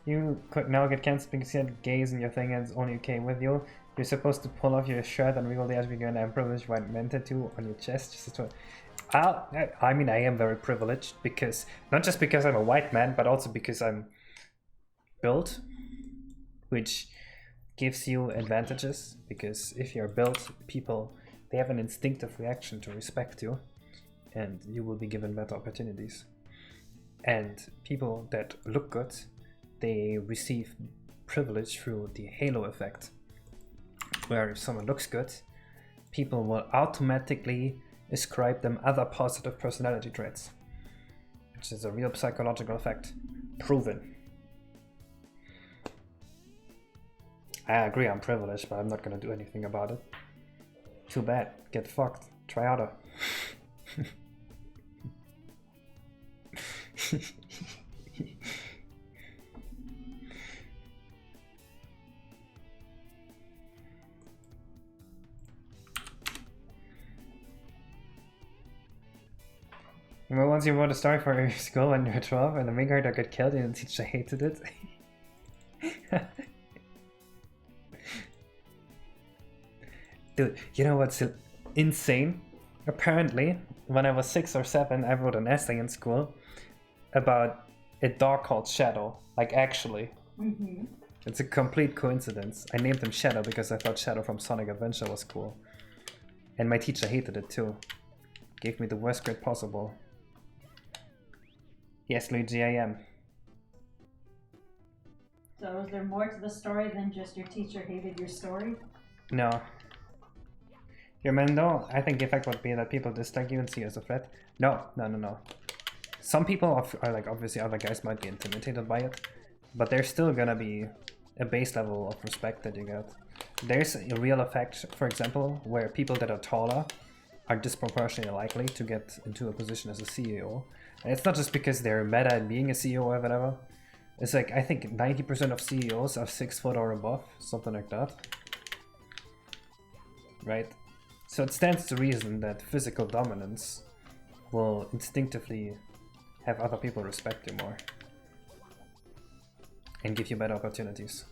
You could now get cancelled because you had gays in your thing and it's only okay with you. You're supposed to pull off your shirt and wiggle the as we go and have privileged white men tattoo on your chest. Just to... I mean, I am very privileged because, not just because I'm a white man, but also because I'm built, which gives you advantages. Because if you're built, people, they have an instinctive reaction to respect you and you will be given better opportunities. And people that look good, they receive privilege through the halo effect, where if someone looks good, people will automatically ascribe them other positive personality traits, which is a real psychological effect, proven. I agree I'm privileged, but I'm not gonna do anything about it. Too bad, get fucked, try harder. Well, once you wrote a story for your school when you were 12 and the main character got killed and the teacher hated it. Dude, you know what's insane? Apparently, when I was 6 or 7, I wrote an essay in school about a dog called Shadow. Like, actually. Mm-hmm. It's a complete coincidence. I named him Shadow because I thought Shadow from Sonic Adventure was cool. And my teacher hated it too. Gave me the worst grade possible. Yes, Luigi, I am. So is there more to the story than just your teacher hated your story? No. Your Mendo, I think the effect would be that people dislike you and see you as a threat. No. Some people are like, obviously other guys might be intimidated by it, but there's still gonna be a base level of respect that you get. There's a real effect, for example, where people that are taller are disproportionately likely to get into a position as a CEO. And it's not just because they're meta at being a CEO or whatever. It's like, I think 90% of CEOs are 6 foot or above, something like that. Right? So it stands to reason that physical dominance will instinctively have other people respect you more. And give you better opportunities.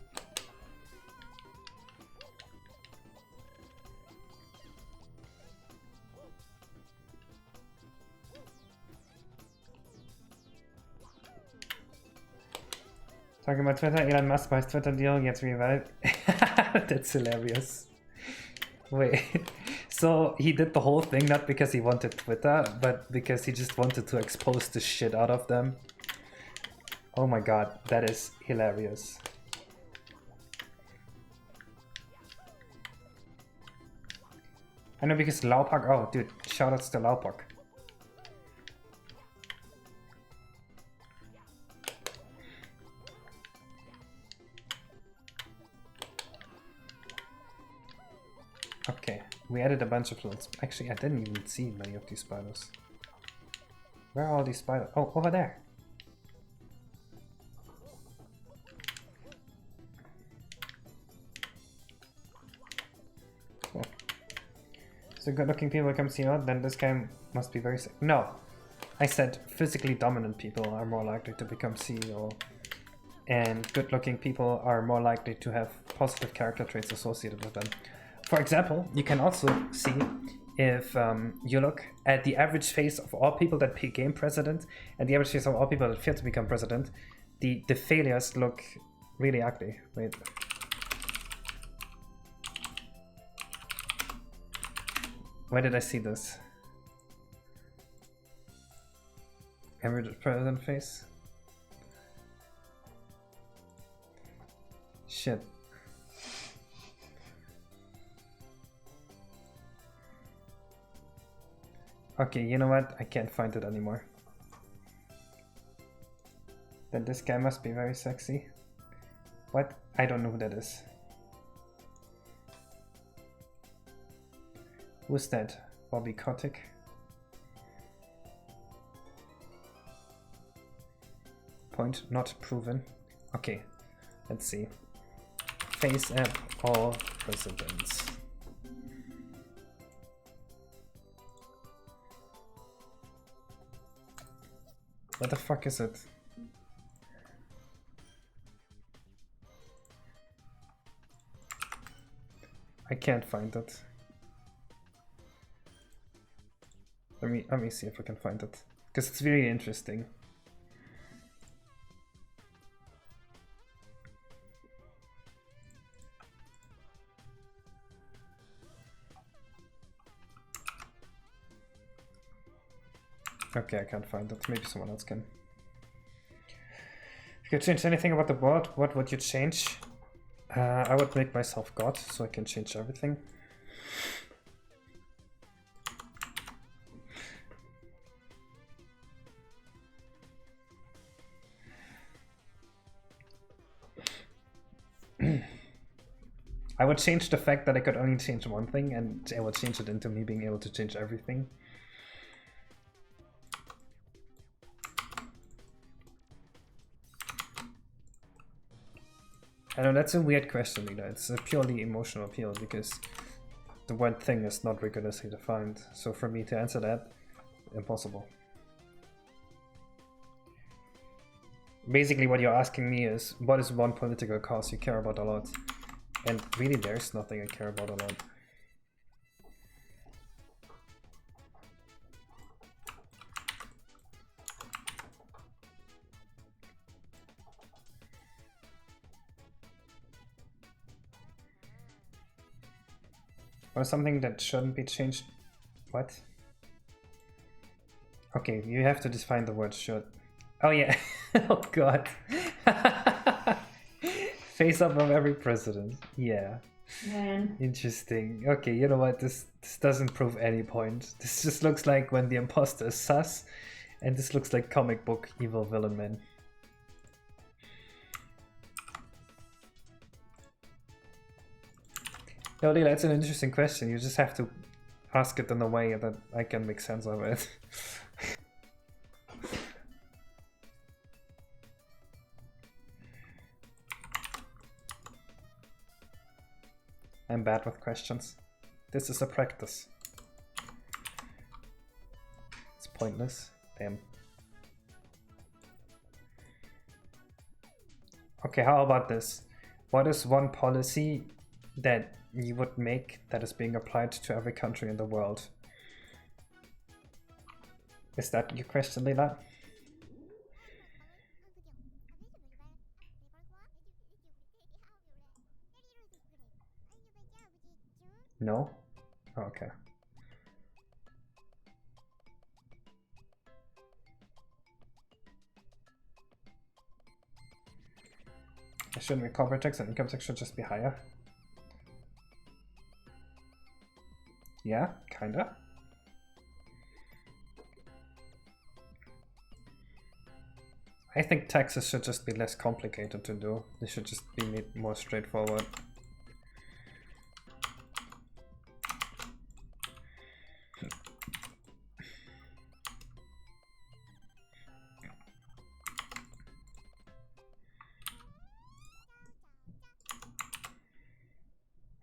Talking about Twitter, Elon Musk buys Twitter deal, gets revived. That's hilarious. Wait, so he did the whole thing not because he wanted Twitter, but because he just wanted to expose the shit out of them? Oh my god, that is hilarious. I know because Laupak, oh dude, shoutouts to Laupak. Okay, we added a bunch of little... Actually, I didn't even see many of these spiders. Where are all these spiders? Oh, over there. Cool. So good looking people come see out, then this guy must be very sick. No, I said physically dominant people are more likely to become CEO. And good looking people are more likely to have positive character traits associated with them. For example, you can also see if you look at the average face of all people that became president and the average face of all people that failed to become president, the failures look really ugly. Wait. Where did I see this? Average president face? Shit. Okay, you know what? I can't find it anymore. Then this guy must be very sexy. What? I don't know who that is. Who's that? Bobby Kotick? Point not proven. Okay, let's see. Face app all presidents. What the fuck is it? I can't find it. Let me see if I can find it, because it's really interesting. Okay, I can't find it. Maybe someone else can. If you could change anything about the world, what would you change? I would make myself God, so I can change everything. I would change the fact that I could only change one thing, and I would change it into me being able to change everything. I know that's a weird question, Lila. It's a purely emotional appeal because the one thing is not rigorously defined. So for me to answer that, impossible. Basically what you're asking me is, what is one political cause you care about a lot? And really there's nothing I care about a lot. Or something that shouldn't be changed. What? Okay, you have to define the word should. Oh yeah. Oh god. Face up of every president. Yeah. Man. Interesting. Okay, you know what? This doesn't prove any point. This just looks like when the imposter is sus, and this looks like comic book evil villain man. No, Leela, it's an interesting question. You just have to ask it in a way that I can make sense of it. I'm bad with questions. This is a practice. It's pointless. Damn. Okay, how about this? What is one policy that you would make that is being applied to every country in the world? Is that your question, Leila? No? Oh, okay. Shouldn't be corporate tax and income tax should just be higher. Yeah, kinda. I think taxes should just be less complicated to do. They should just be made more straightforward.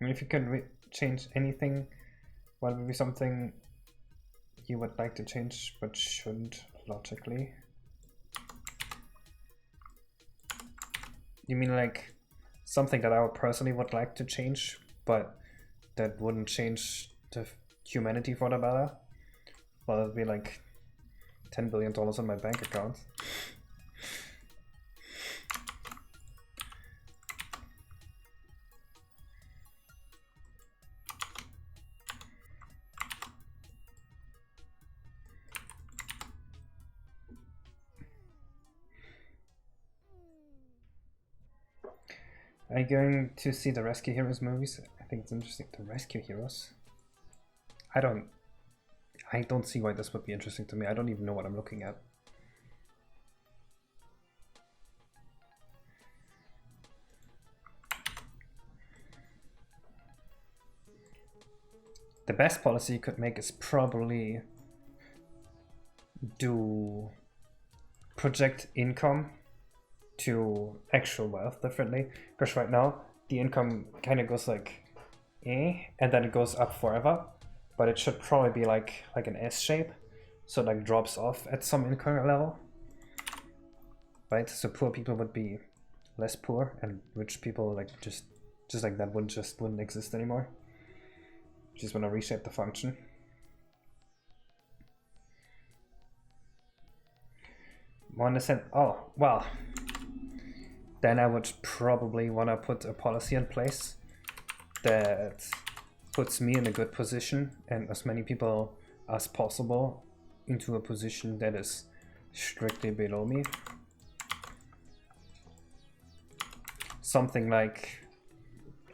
I mean, if you could change anything, what would be something you would like to change but shouldn't logically? You mean like something that I personally would like to change, but that wouldn't change the humanity for the better? Well, it'd be like $10 billion on my bank account. Are you going to see the Rescue Heroes movies? I think it's interesting. The Rescue Heroes? I don't see why this would be interesting to me. I don't even know what I'm looking at. The best policy you could make is probably do project income to actual wealth differently, because right now the income kind of goes like and then it goes up forever, but it should probably be like an S shape, so it like drops off at some income level, right? So poor people would be less poor and rich people like just like that wouldn't exist anymore. Just want to reshape the function. Oh well, then I would probably want to put a policy in place that puts me in a good position and as many people as possible into a position that is strictly below me. Something like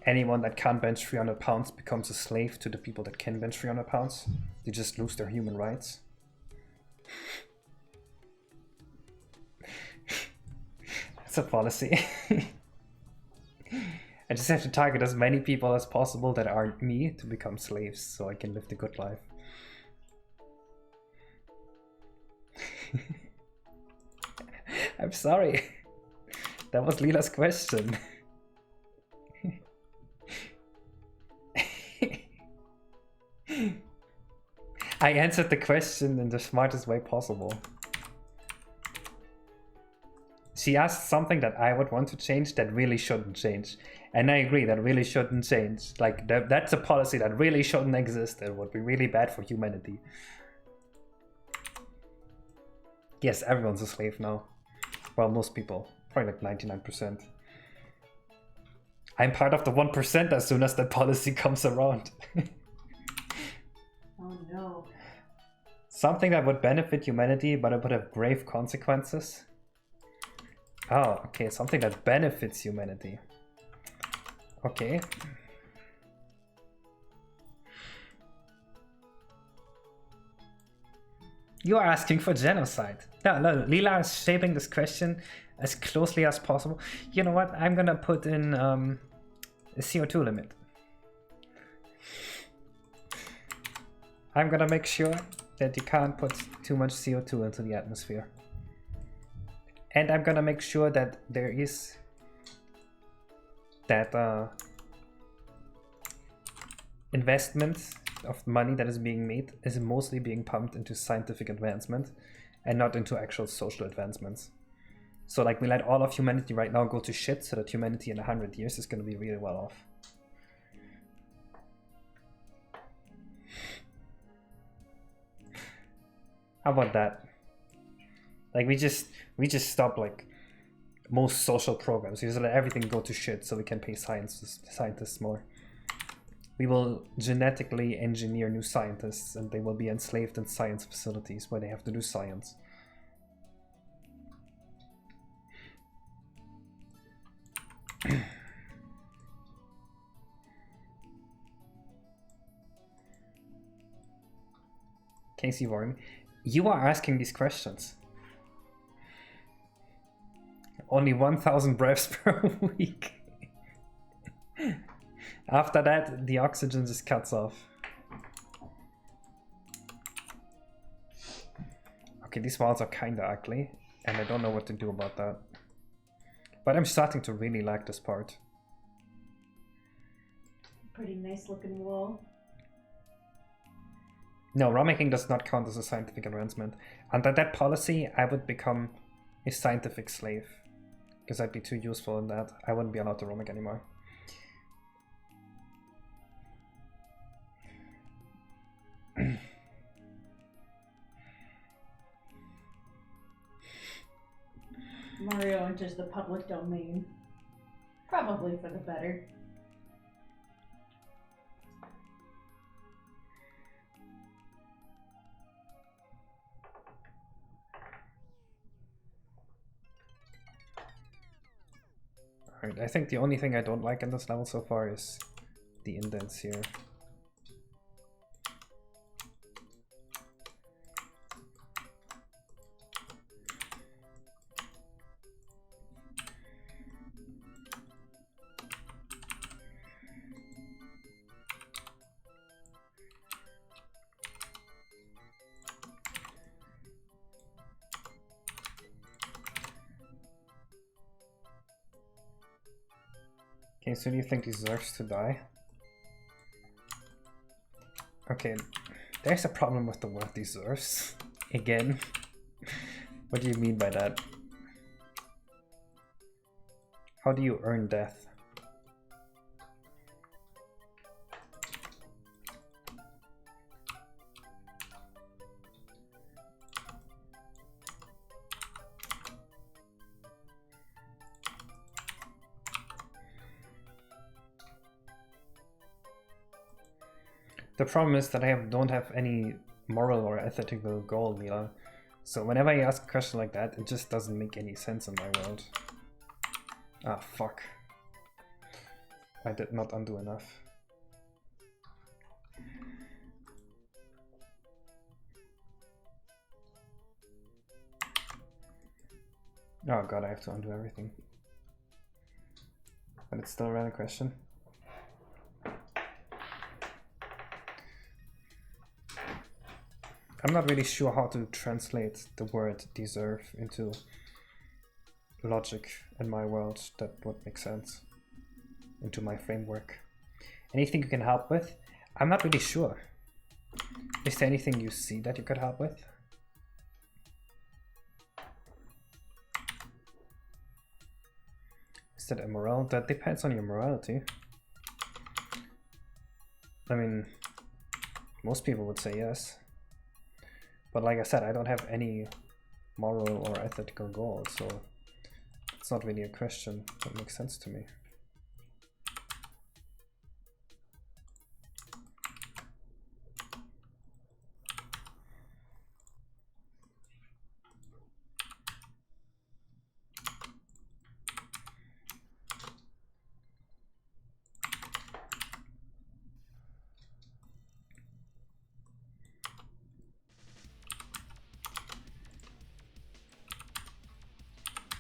anyone that can't bench 300 pounds becomes a slave to the people that can bench 300 pounds. They just lose their human rights. That's a policy. I just have to target as many people as possible that aren't me to become slaves so I can live the good life. I'm sorry. That was Leela's question. I answered the question in the smartest way possible. She asked something that I would want to change that really shouldn't change. And I agree, that really shouldn't change. Like, that's a policy that really shouldn't exist. It would be really bad for humanity. Yes, everyone's a slave now. Well, most people. Probably like 99%. I'm part of the 1% as soon as that policy comes around. Oh no. Something that would benefit humanity, but it would have grave consequences. Oh, okay, something that benefits humanity. Okay. You are asking for genocide. No, Leela is shaping this question as closely as possible. You know what? I'm gonna put in a CO2 limit. I'm gonna make sure that you can't put too much CO2 into the atmosphere. And I'm gonna make sure that there is that investment of money that is being made is mostly being pumped into scientific advancement and not into actual social advancements. So like we let all of humanity right now go to shit so that humanity in 100 years is gonna be really well off. How about that? Like we just stop like most social programs. We just let everything go to shit so we can pay scientists more. We will genetically engineer new scientists, and they will be enslaved in science facilities where they have to do science. Casey Warren, you are asking these questions. Only 1,000 breaths per week. After that, the oxygen just cuts off. Okay, these walls are kinda ugly, and I don't know what to do about that. But I'm starting to really like this part. Pretty nice looking wall. No, raw making does not count as a scientific advancement. Under that policy, I would become a scientific slave. Because I'd be too useful in that. I wouldn't be allowed to raw make anymore. Mario enters the public domain. Probably for the better. Alright, I think the only thing I don't like in this level so far is the indents here. Okay, so do you think he deserves to die? Okay, there's a problem with the word deserves. Again. What do you mean by that? How do you earn death? The problem is that I don't have any moral or ethical goal, Mila. So whenever I ask a question like that, it just doesn't make any sense in my world. Ah, fuck. I did not undo enough. Oh god, I have to undo everything. But it's still a random question. I'm not really sure how to translate the word deserve into logic in my world that would make sense into my framework. Anything you can help with? I'm not really sure. Is there anything you see that you could help with? Is that immoral? That depends on your morality. I mean, most people would say yes. But like I said, I don't have any moral or ethical goals, so it's not really a question that makes sense to me.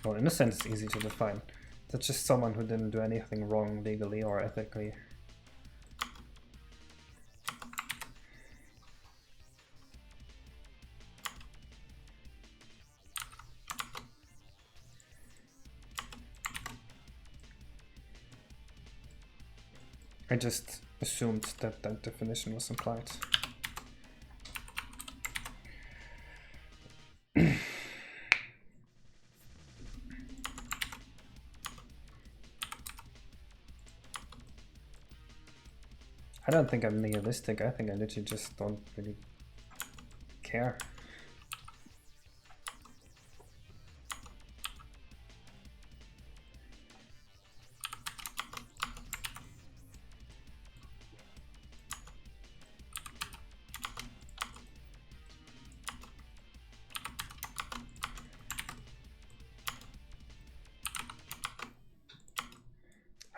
Well, innocence is easy to define. That's just someone who didn't do anything wrong legally or ethically. I just assumed that that definition was implied. I don't think I'm nihilistic, I think I literally just don't really care.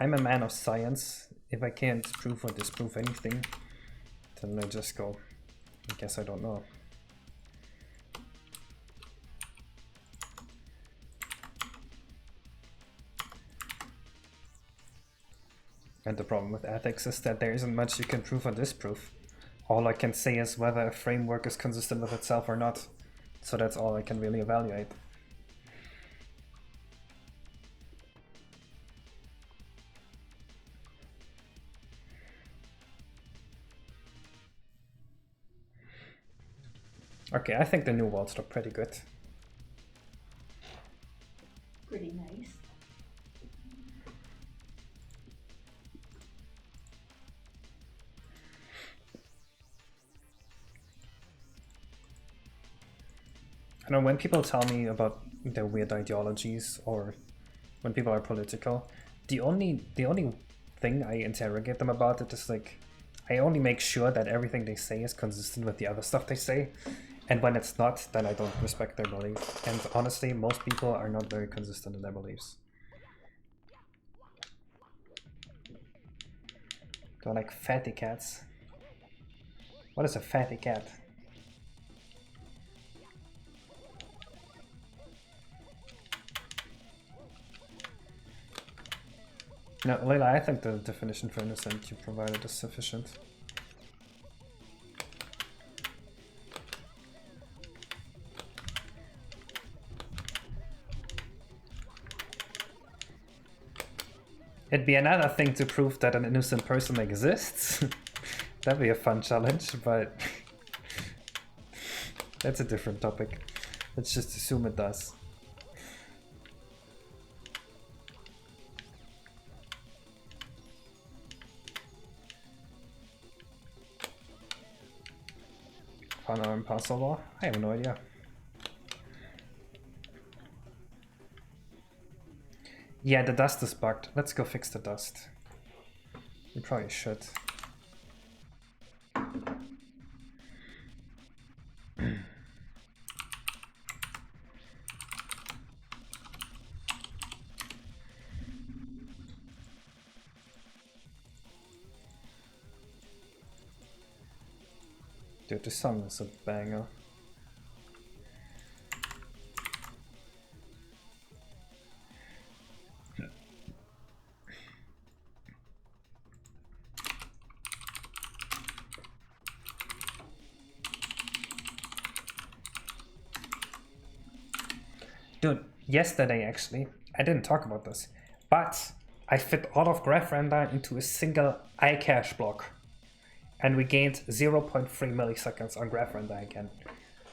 I'm a man of science. If I can't prove or disprove anything, then I just go, I guess I don't know. And the problem with ethics is that there isn't much you can prove or disprove. All I can say is whether a framework is consistent with itself or not. So that's all I can really evaluate. Okay, I think the new worlds look pretty good. Pretty nice. I know when people tell me about their weird ideologies or when people are political, the only thing I interrogate them about it is like, I only make sure that everything they say is consistent with the other stuff they say, and when it's not, then I don't respect their belief. And honestly, most people are not very consistent in their beliefs. They're like fatty cats. What is a fatty cat? No, Layla, I think the definition for innocent you provided is sufficient. It'd be another thing to prove that an innocent person exists. That'd be a fun challenge, but that's a different topic. Let's just assume it does. Found our impossible? I have no idea. Yeah, the dust is bugged. Let's go fix the dust. We probably should. Dude, the song is a banger. Dude, yesterday actually, I didn't talk about this, but I fit all of graph render into a single iCache block. And we gained 0.3 milliseconds on graph render again.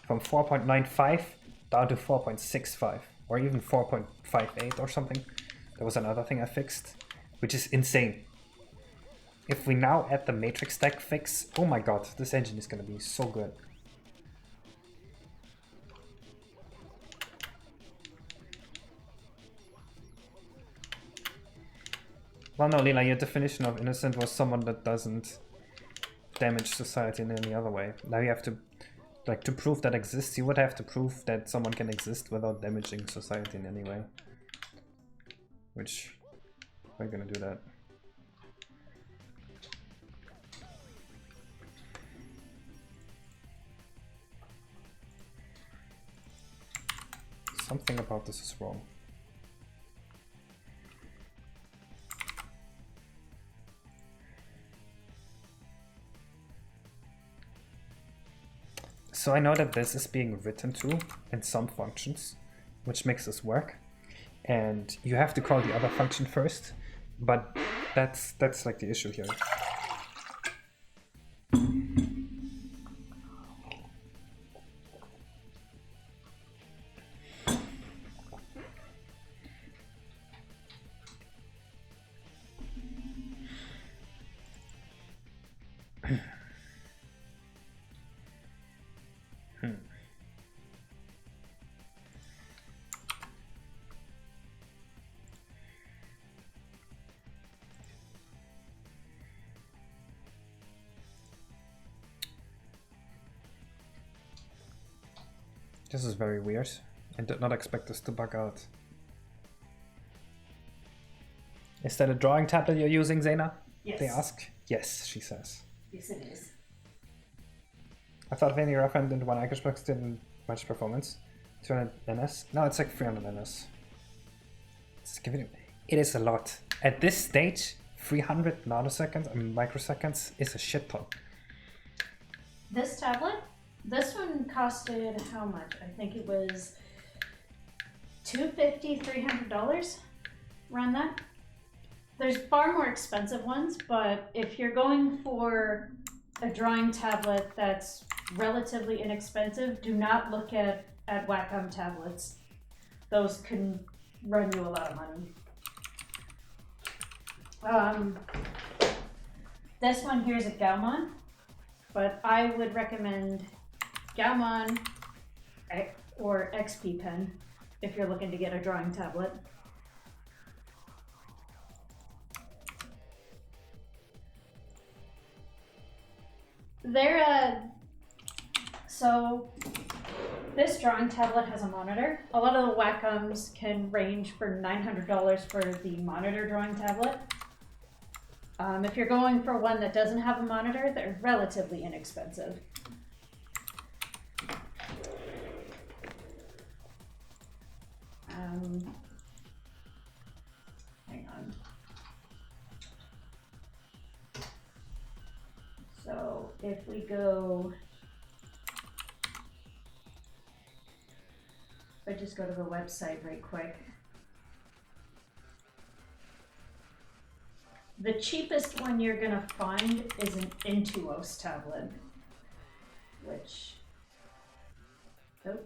From 4.95 down to 4.65, or even 4.58 or something. That was another thing I fixed, which is insane. If we now add the matrix stack fix, oh my god, this engine is gonna be so good. Well, no, Lila, your definition of innocent was someone that doesn't damage society in any other way. Now you have to, like, to prove that exists, you would have to prove that someone can exist without damaging society in any way. Which, we're gonna do that. Something about this is wrong. So I know that this is being written to in some functions, which makes this work. And you have to call the other function first, but that's like the issue here. This is very weird. I did not expect this to bug out. Is that a drawing tablet you're using, Zaina? Yes. They ask. Yes, she says. Yes, it is. I thought if any reference into one Xbox didn't match performance. 200 NS? No, it's like 300 NS. It is a lot. At this stage, 300 nanoseconds, I mean microseconds, is a shit ton. This tablet, this one costed how much? I think it was $250, $300, around that. There's far more expensive ones, but if you're going for a drawing tablet that's relatively inexpensive, do not look at Wacom tablets. Those can run you a lot of money. This one here is a Gaumon, but I would recommend Gaumon or XP Pen if you're looking to get a drawing tablet. So this drawing tablet has a monitor. A lot of the Wacoms can range for $900 for the monitor drawing tablet. If you're going for one that doesn't have a monitor, they're relatively inexpensive. Hang on. So if we go, if I just go to the website right quick. The cheapest one you're gonna find is an Intuos tablet, which, oh,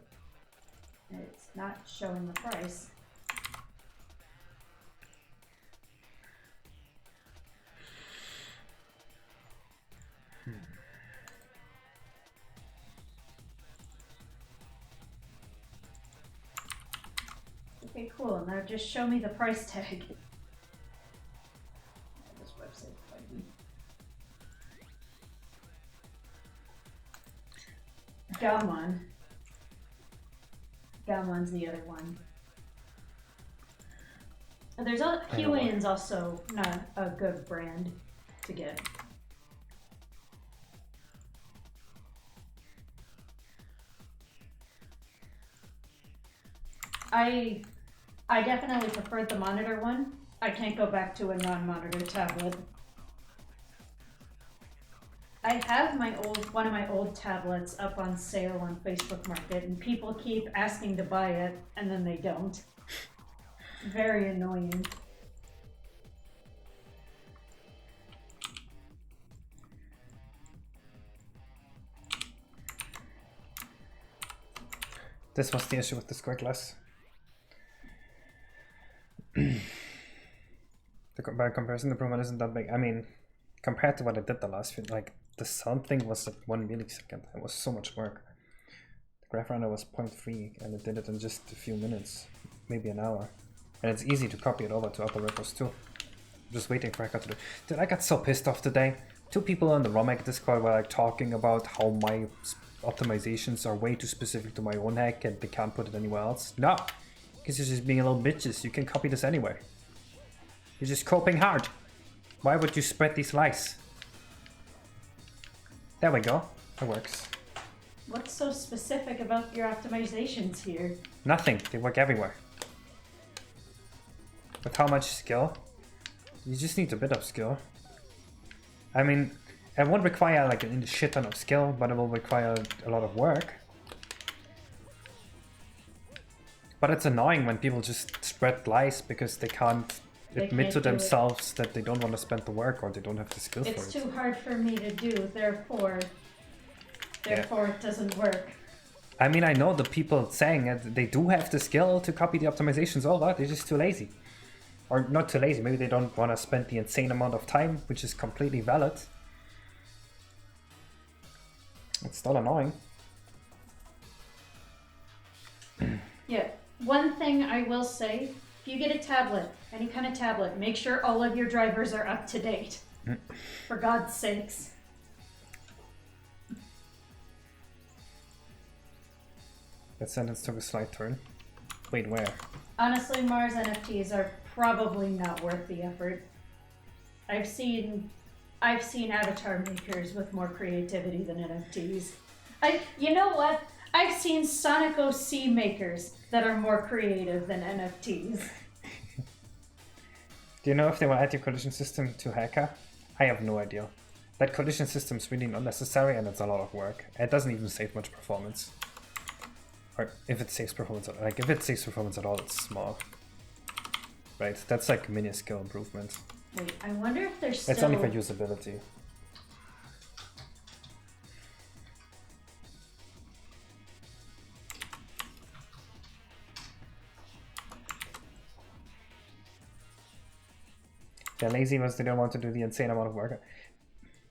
it's not showing the price. Okay, cool. Now just show me the price tag. This website find me. Gaumon. Gaumon's the other one. There's Huian's also not a good brand to get. I definitely preferred the monitor one. I can't go back to a non-monitor tablet. I have one of my old tablets up on sale on Facebook Market, and people keep asking to buy it, and then they don't. Very annoying. This was the issue with the square glass. By comparison, the improvement isn't that big. I mean, compared to what I did the last few, like the sound thing was like 1 millisecond. It was so much work. The graph render was 0.3 and it did it in just a few minutes, maybe an hour. And it's easy to copy it over to other repos too. Just waiting for Hacker to do. Dude, I got so pissed off today. 2 people on the ROMhack Discord were like talking about how my optimizations are way too specific to my own hack and they can't put it anywhere else. No, because you're just being a little bitches. You can copy this anywhere. You're just coping hard. Why would you spread these lies? There we go. It works. What's so specific about your optimizations here? Nothing. They work everywhere. With how much skill? You just need a bit of skill. I mean, it won't require like a shit ton of skill, but it will require a lot of work. But it's annoying when people just spread lies because they can't admit to themselves that they don't want to spend the work or they don't have the skills for it. It's too hard for me to do, therefore it doesn't work. I mean, I know the people saying that they do have the skill to copy the optimizations, all that, they're just too lazy. Or not too lazy, maybe they don't want to spend the insane amount of time, which is completely valid. It's still annoying. Yeah, one thing I will say, if you get a tablet, any kind of tablet, make sure all of your drivers are up to date. For God's sakes. That sentence took a slight turn. Wait, where? Honestly, Mars NFTs are probably not worth the effort. I've seen avatar makers with more creativity than NFTs. You know what? I've seen Sonic OC makers that are more creative than NFTs. Do you know if they will add your collision system to Hacker? I have no idea. That collision system is really not necessary and it's a lot of work. It doesn't even save much performance. Or if it saves performance, like if it saves performance at all, it's small. Right, that's like minuscule improvement. Wait, I wonder if there's still... It's only for usability. They're lazy because they don't want to do the insane amount of work.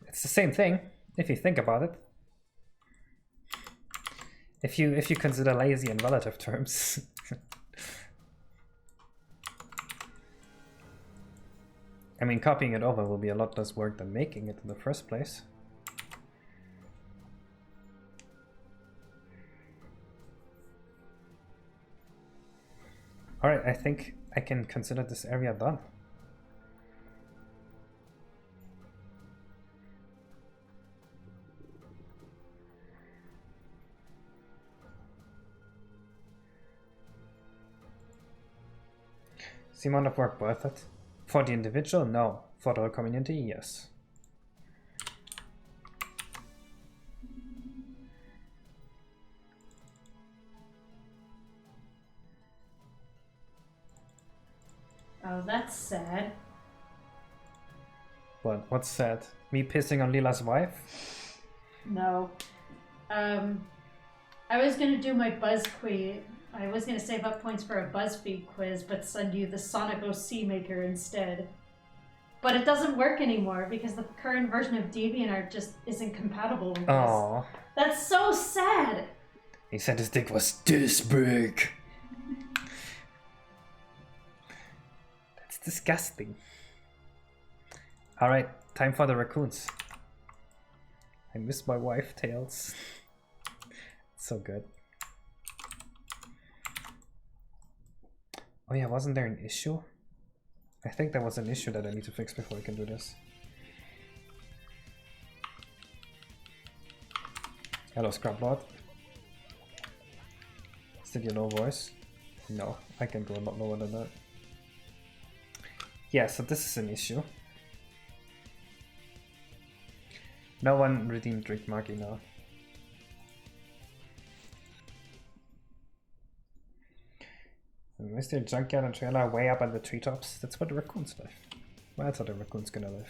It's the same thing, if you think about it. If you consider lazy in relative terms. I mean, copying it over will be a lot less work than making it in the first place. Alright, I think I can consider this area done. Is the amount of work worth it? For the individual, no. For the community, yes. Oh, that's sad. What? What's sad? Me pissing on Lila's wife? No. I was gonna do my Buzz quiz. I was gonna save up points for a BuzzFeed quiz, but send you the Sonic OC maker instead. But it doesn't work anymore because the current version of DeviantArt just isn't compatible with Aww. this. That's so sad! He said his dick was this big. That's disgusting. Alright, time for the raccoons. I miss my wife, Tails. So good. Oh yeah, wasn't there an issue? I think there was an issue that I need to fix before I can do this. Hello, Scrublord. Is that your low voice? No, I can go a lot lower than that. Yeah, so this is an issue. No one redeemed Drink Marky now. Is there a junkyard and trailer way up on the treetops? That's where the raccoons live. Well, that's how the raccoon's gonna live.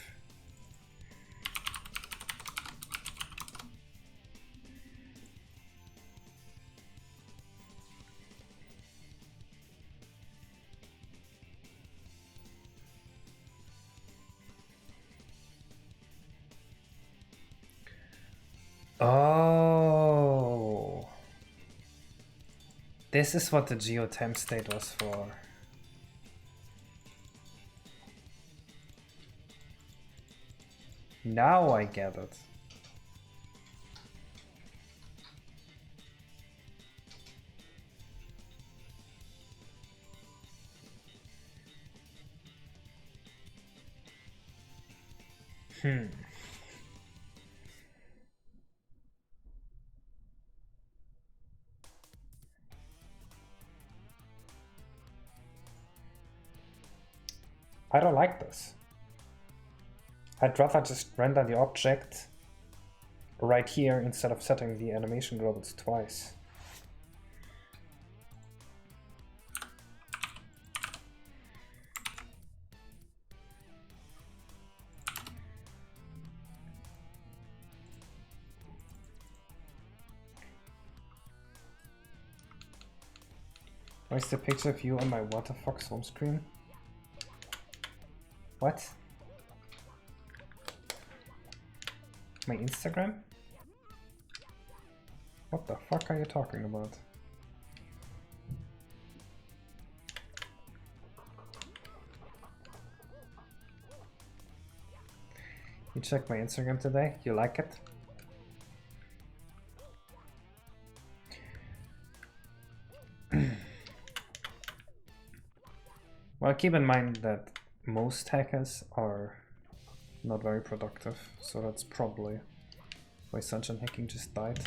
Oh. This is what the geotemp state was for. Now I get it. I don't like this. I'd rather just render the object right here instead of setting the animation globals twice. Where's the picture of you on my Waterfox home screen? What? My Instagram? What the fuck are you talking about? You checked my Instagram today? You like it? Well, keep in mind that most hackers are not very productive, so that's probably why Sunshine hacking just died.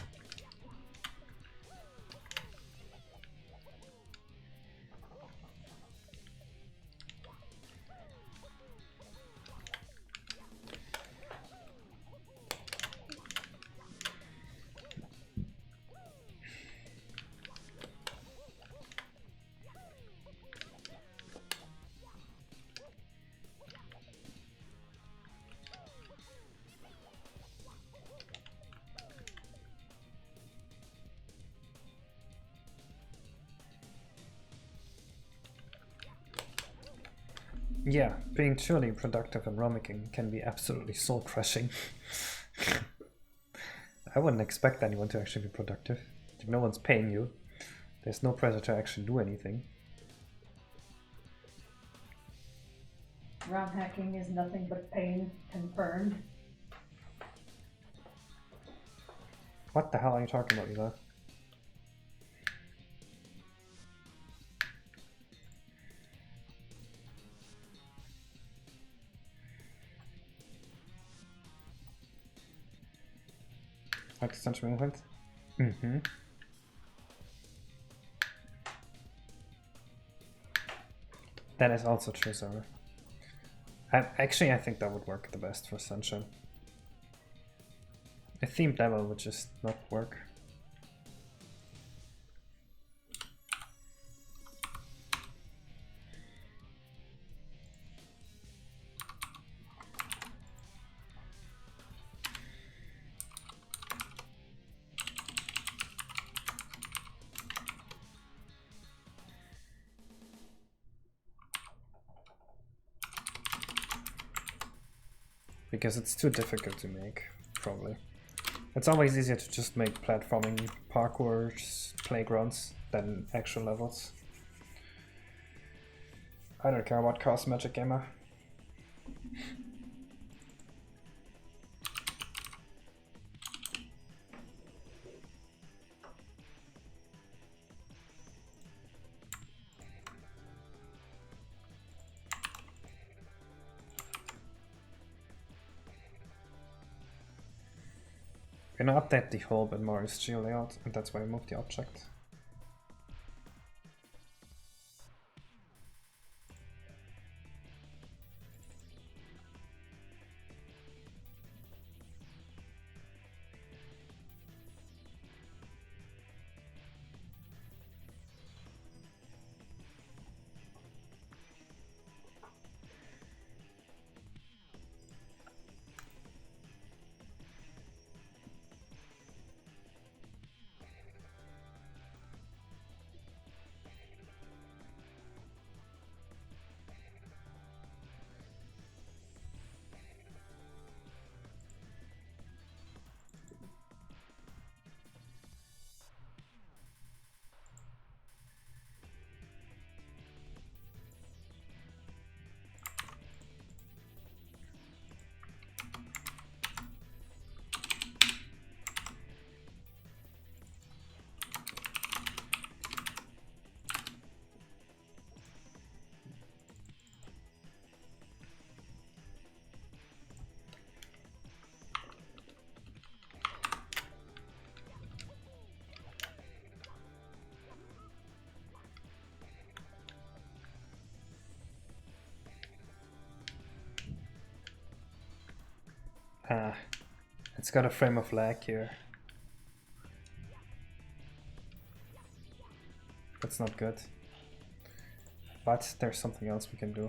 Yeah, being truly productive in Romiking can be absolutely soul-crushing. I wouldn't expect anyone to actually be productive. If no one's paying you, there's no pressure to actually do anything. ROM hacking is nothing but pain, confirmed. What the hell are you talking about, Ela? Like extension movement? Mm-hmm. That is also true, Sarah. Actually, I think that would work the best for Sunshine. A themed level would just not work. Because it's too difficult to make, probably. It's always easier to just make platforming parkour playgrounds than actual levels. I don't care about cost, Magic Gamer. We're gonna update the whole bit more SG layout, and that's why I moved the object. It's got a frame of lag here. That's not good. But there's something else we can do.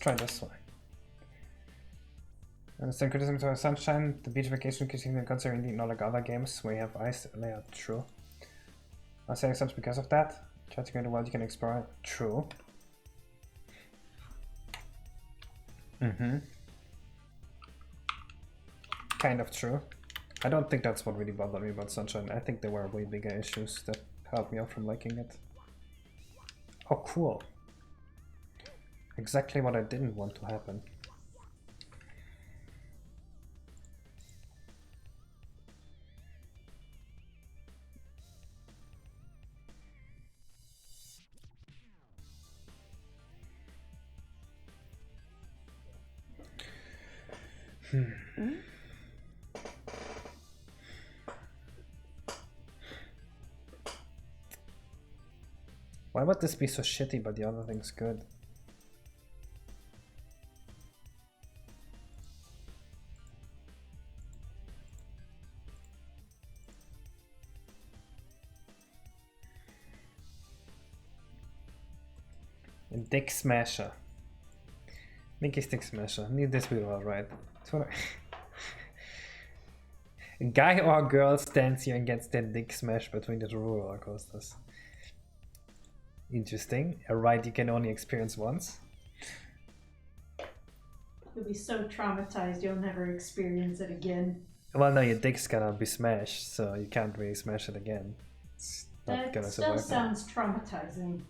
Try this one. And it's criticism to Sunshine, the beach vacation continuing considering not like other games where you have ice layout. True. I'm saying such because of that. Try to go to the world you can explore. True. kind of true. I don't think that's what really bothered me about Sunshine. I think there were way bigger issues that held me off from liking it. Oh, cool. Exactly what I didn't want to happen. Why would this be so shitty but the other thing's good? Dick Smasher. Mickey's Dick Smasher. Need this be alright. A guy or a girl stands here and gets their dick smashed between the two roller coasters. Interesting. A ride you can only experience once. You'll be so traumatized you'll never experience it again. Well, no, your dick's gonna be smashed, so you can't really smash it again. It's not That gonna still survive. sounds traumatizing.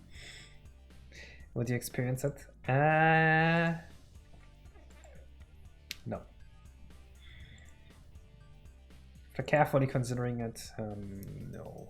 Would you experience it? No. For carefully considering it, no.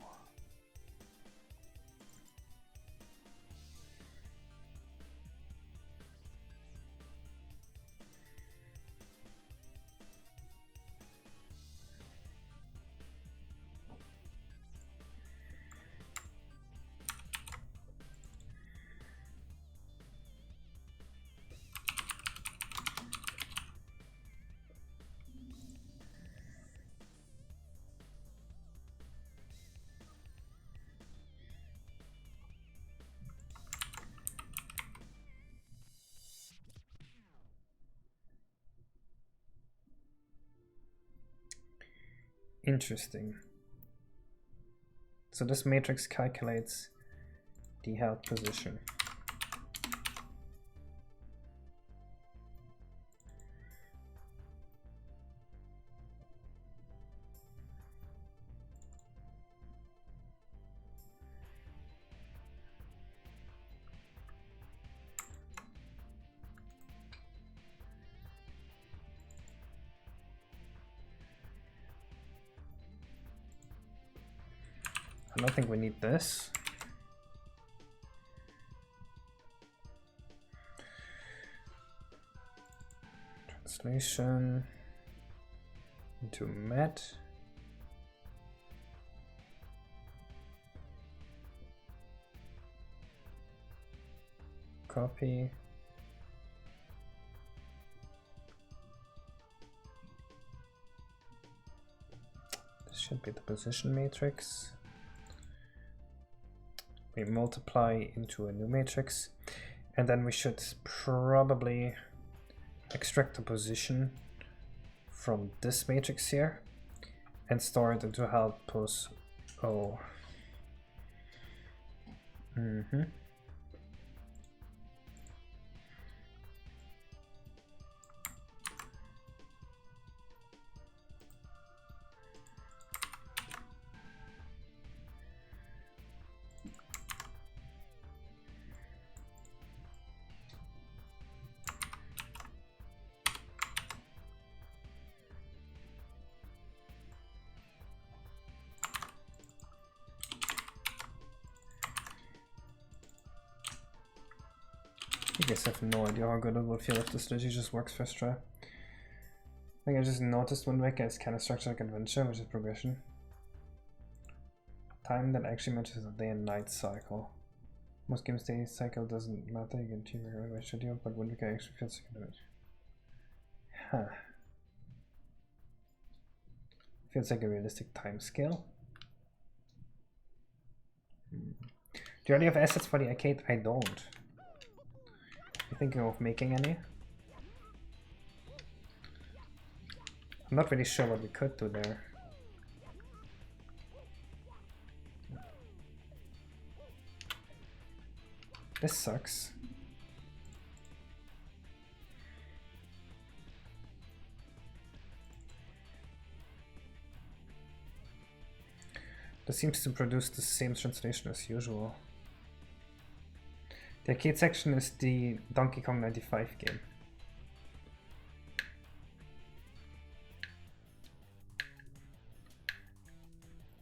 Interesting. So this matrix calculates the held position. I don't think we need this. Translation into mat. Copy. This should be the position matrix. We multiply into a new matrix, and then we should probably extract the position from this matrix here and store it into held pos O. I guess I have no idea how good it will feel if the strategy just works first try. I think I just noticed one week it's kind of structured like adventure, which is progression. Time that actually matches the day and night cycle. Most games day cycle doesn't matter, you can achieve your regular schedule, but one week actually feels like adventure. Huh. Feels like a realistic time scale. Do you already have assets for the arcade? I don't. You thinking of making any? I'm not really sure what we could do there. This sucks. This seems to produce the same translation as usual. The arcade section is the Donkey Kong 95 game.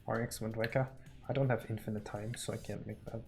RX Wind Waker. I don't have infinite time, so I can't make that.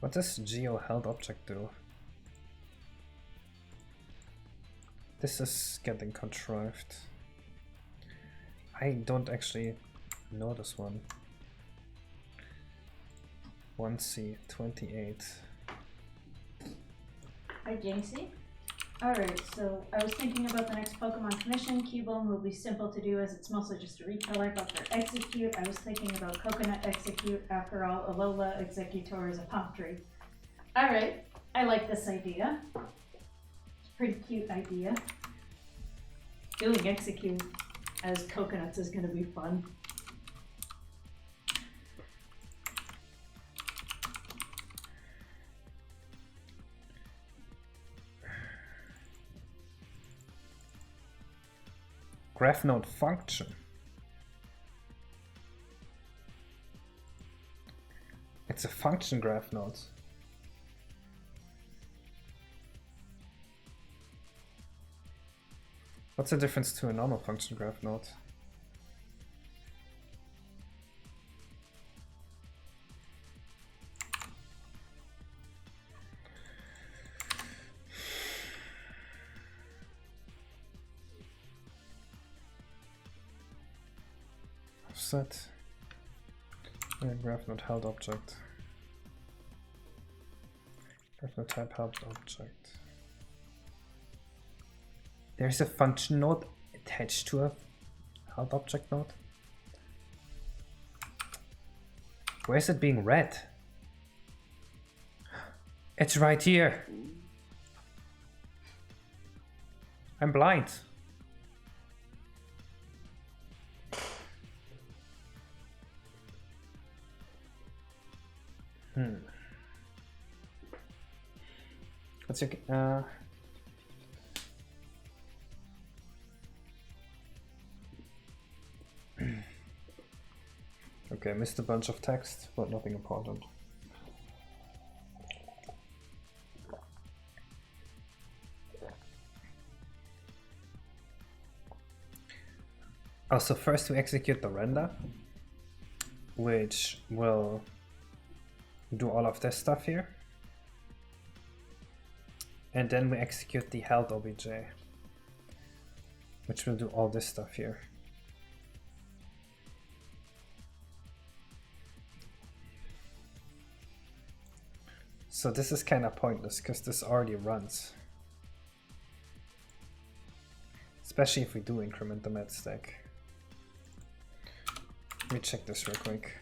What does geo held object do? This is getting contrived. I don't actually know this one. 1C 28. Hi, Jinxie. Alright, so I was thinking about the next Pokemon Commission. Cubone will be simple to do as it's mostly just a recollect after execute. I was thinking about Coconut execute. After all, Alola Executor is a pump tree. Alright, I like this idea. It's a pretty cute idea. Doing execute as coconuts is going to be fun. Graph node function. It's a function graph node. What's the difference to a normal function graph node? Offset. And graph node held object. Graph node type held object. There's a function node attached to a held object node. Where is it being read? It's right here. I'm blind. What's your okay, missed a bunch of text, but nothing important. Also, first we execute the render, which will do all of this stuff here. And then we execute the held obj, which will do all this stuff here. So this is kind of pointless because this already runs. Especially if we do increment the med stack. Let me check this real quick.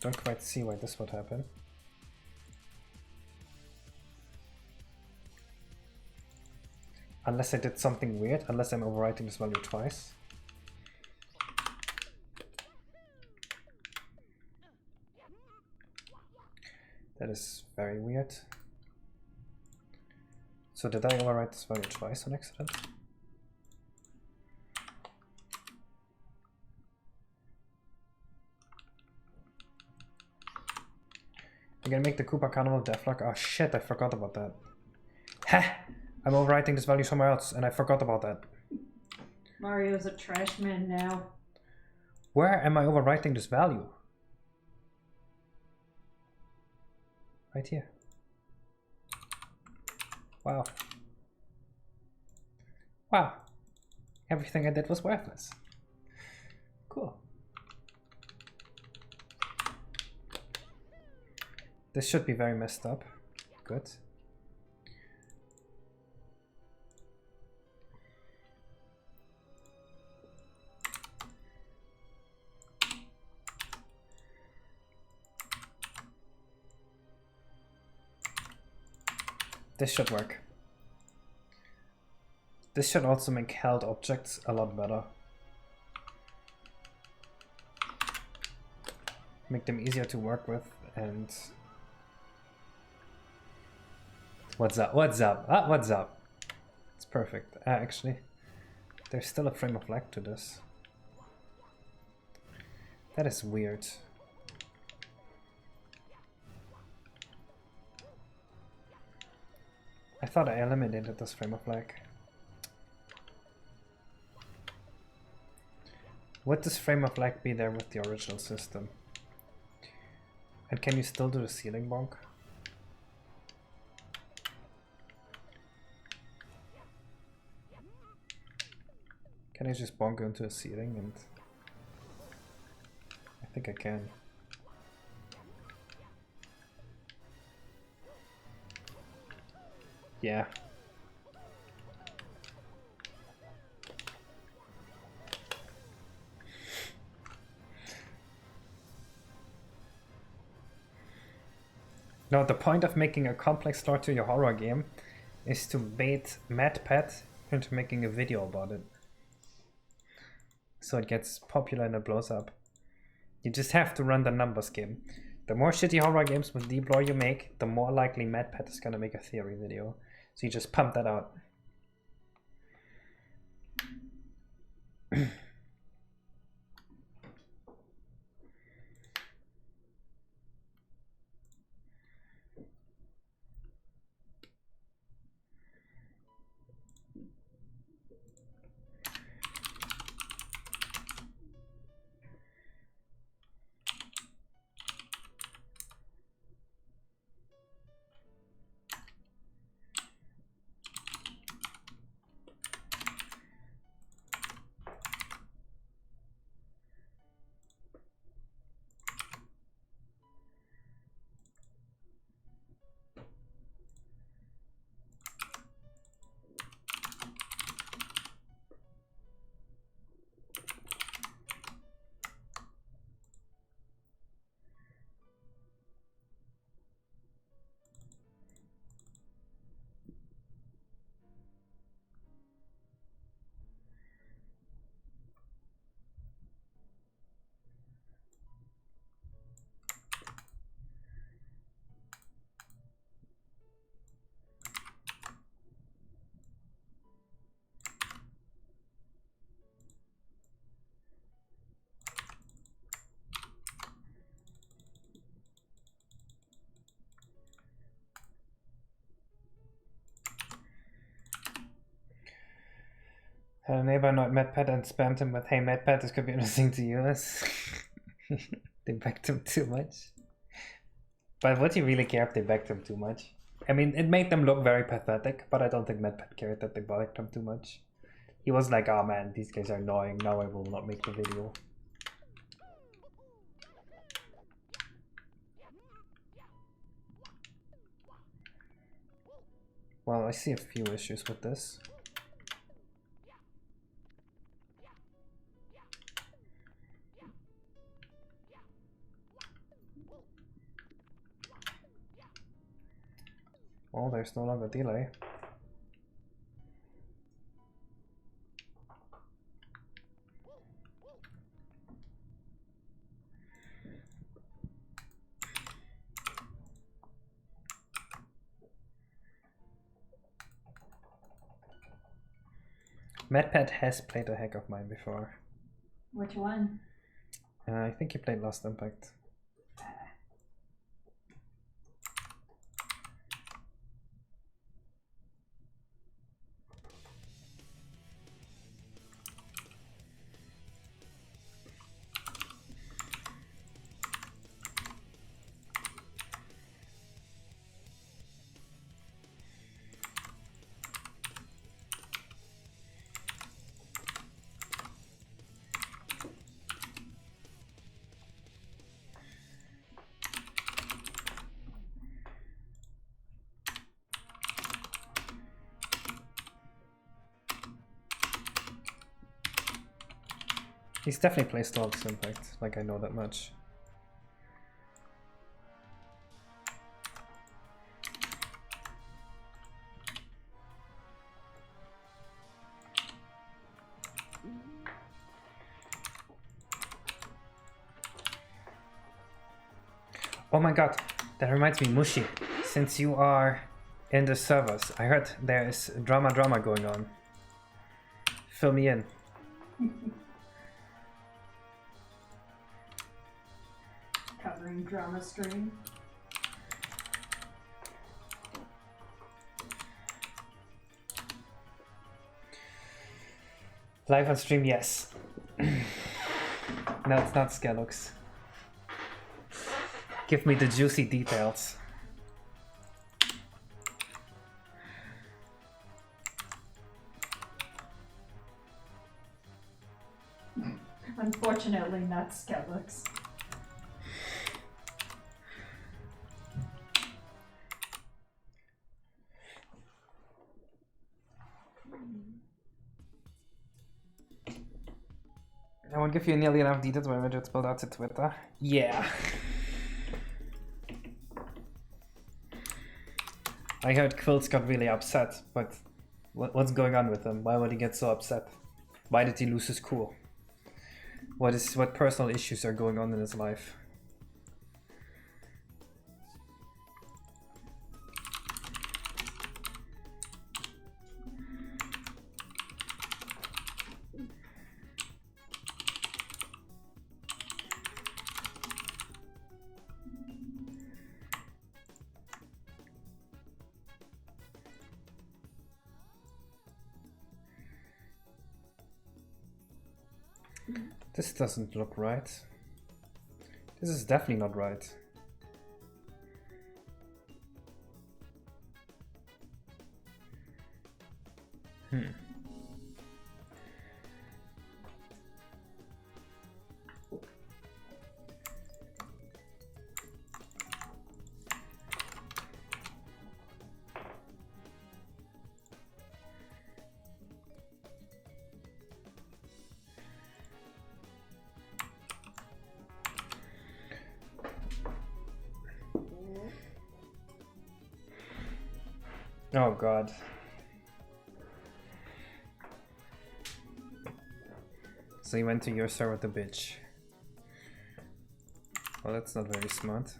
Don't quite see why this would happen. Unless I did something weird, unless I'm overwriting this value twice. That is very weird. So did I overwrite this value twice on accident? I'm gonna make the Koopa Carnival Deathlock. Oh shit, I forgot about that. Ha! I'm overwriting this value somewhere else and I forgot about that. Mario's a trash man now. Where am I overwriting this value? Right here. Wow. Wow. Everything I did was worthless. Cool. This should be very messed up. Good. This should work. This should also make held objects a lot better. Make them easier to work with and... What's up? What's up? Ah, what's up? It's perfect. Actually, there's still a frame of lag to this. That is weird. I thought I eliminated this frame of lag. Would this frame of lag be there with the original system? And can you still do the ceiling bonk? Can I just bonk into a ceiling? And I think I can. Yeah. Now, the point of making a complex lore to your horror game is to bait MadPat into making a video about it. So it gets popular and it blows up. You just have to run the numbers game. The more shitty horror games with deep lore you make, the more likely MadPat is gonna make a theory video. So you just pump that out. Had a neighbor annoyed MadPat and spammed him with, "Hey MadPat, this could be interesting to use." They backed him too much. But would you really care if they backed him too much? I mean, it made them look very pathetic, but I don't think MadPat cared that they backed him too much. He was like, "Oh man, these guys are annoying, now I will not make the video." Well, I see a few issues with this. Oh, there's no longer delay. MadPat has played a hack of mine before. Which one? I think he played Lost Impact. He's definitely plays dogs, in fact. Like, I know that much. Oh my god, that reminds me, Mushi, since you are in the servers, I heard there is drama going on. Fill me in. Covering drama stream. Live on stream, yes. No, it's not Scarlet. Give me the juicy details. Unfortunately, not Skelux. I won't give you nearly enough details when I just spelled out to Twitter. Yeah. I heard Quills got really upset, but what's going on with him? Why would he get so upset? Why did he lose his cool? What personal issues are going on in his life? This doesn't look right. This is definitely not right. Oh god. So he went to your server with the bitch. Well, that's not very smart.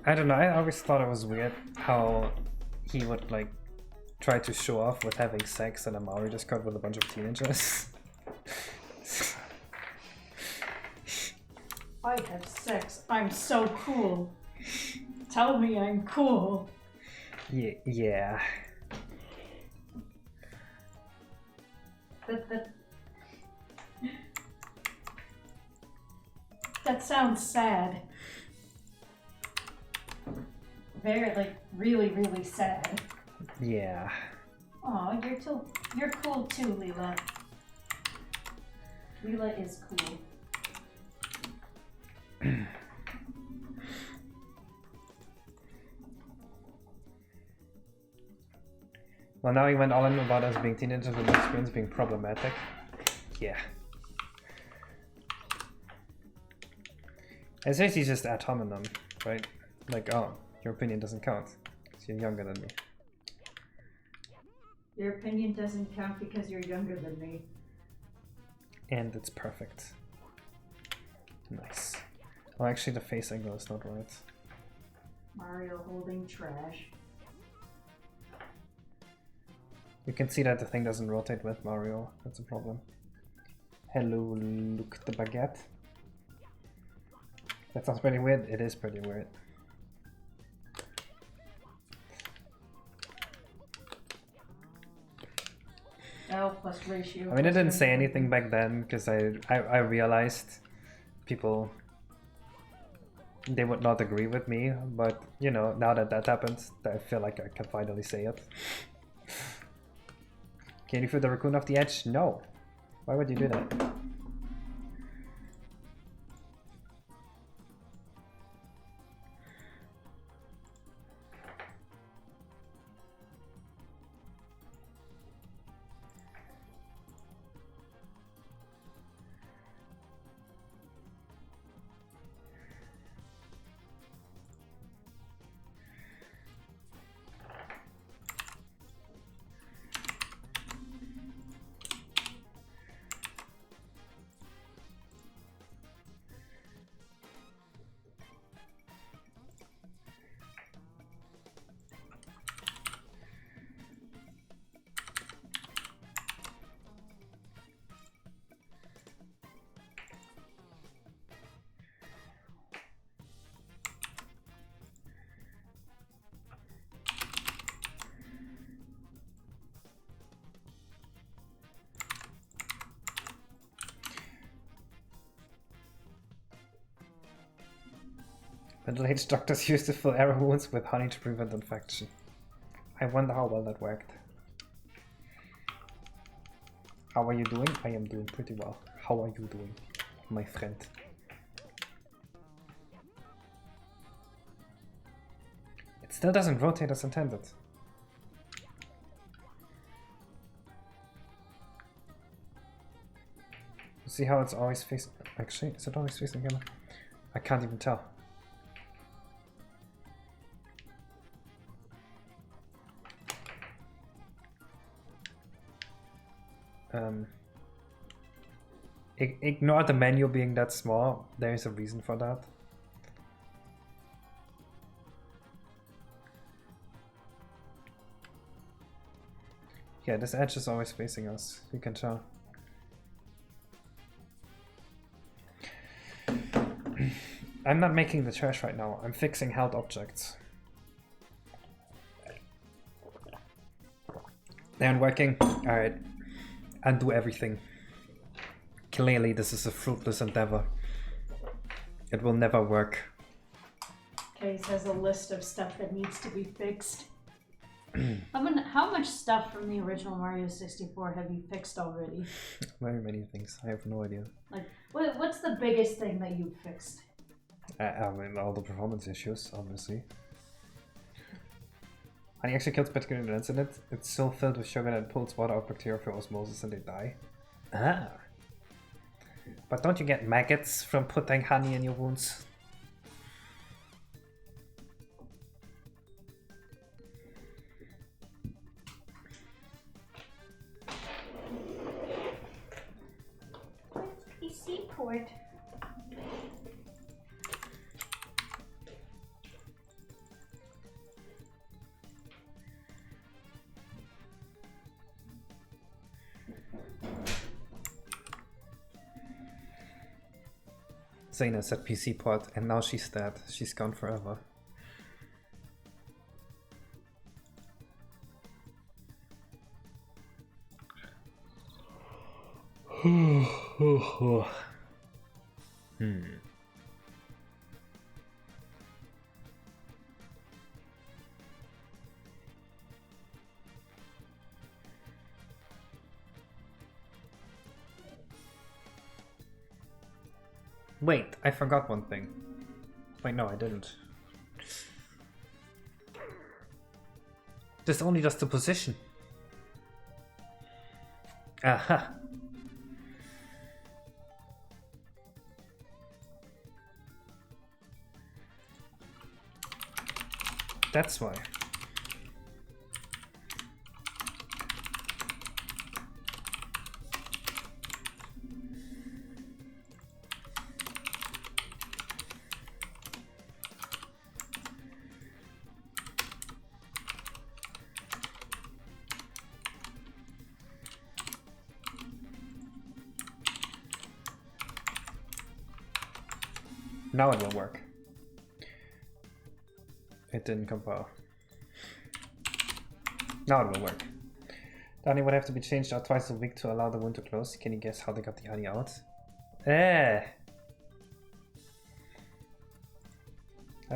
I don't know, I always thought it was weird how he would like try to show off with having sex in a Maori Discord with a bunch of teenagers. I have sex. I'm so cool. Tell me I'm cool. Yeah. That sounds sad. Very, like, really, really sad. Yeah. Aw, you're cool too, Leela. Leela is cool. Well, now he went all in about us being teenagers with no experience being problematic. Yeah. It's basically just ad hominem, right? Like, oh, your opinion doesn't count because you're younger than me. Your opinion doesn't count because you're younger than me. And it's perfect. Nice. Well, actually, the face angle is not right. Mario holding trash. You can see that the thing doesn't rotate with Mario. That's a problem. Hello, Luke the Baguette. That sounds pretty weird. It is pretty weird. L plus ratio. I mean, I plus didn't say ratio. anything back then because I realized people, they would not agree with me, but you know, now that that happens, I feel like I can finally say it. Can you feel the raccoon off the edge? No. Why would you do that? Middle-aged doctors used to fill arrow wounds with honey to prevent infection. I wonder how well that worked. How are you doing? I am doing pretty well. How are you doing, my friend? It still doesn't rotate as intended. See how it's always facing... Actually, is it always facing him? I can't even tell. Ignore the menu being that small. There is a reason for that. Yeah, this edge is always facing us. You can tell. I'm not making the trash right now. I'm fixing held objects. They aren't working. Alright. Undo everything. Clearly this is a fruitless endeavor. It will never work. Case has a list of stuff that needs to be fixed. How much stuff from the original Mario 64 have you fixed already? Very many things. I have no idea. Like, what's the biggest thing that you've fixed? I mean, all the performance issues, obviously. Honey actually kills bacteria in an incident. It's still filled with sugar that pulls water out bacteria for osmosis and they die. Ah. But don't you get maggots from putting honey in your wounds? PC port. Zaina said PC port, and now she's dead. She's gone forever. Wait, I forgot one thing. Wait, no, I didn't. This only does the position. Aha. That's why. Now it will work. It didn't compile. Now it will work. The honey would have to be changed out twice a week to allow the wound to close. Can you guess how they got the honey out? I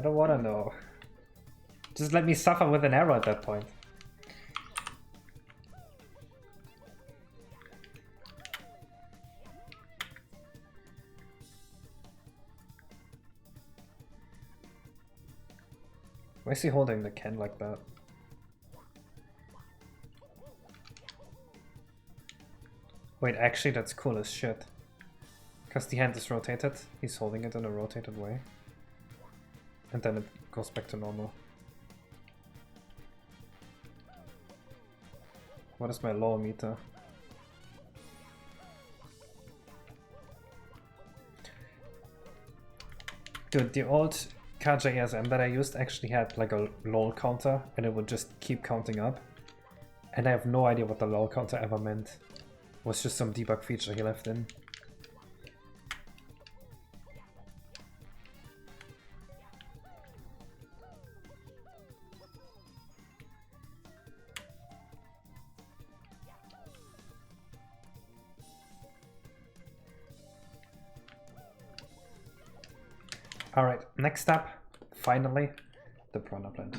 don't want to know. Just let me suffer with an error at that point. Why is he holding the can like that? Wait, actually that's cool as shit. Because the hand is rotated, he's holding it in a rotated way. And then it goes back to normal. What is my low meter? Dude, the old KJSM that I used actually had like a lol counter and it would just keep counting up. And I have no idea what the lol counter ever meant. It was just some debug feature he left in. Alright, next up, finally, the piranha plant.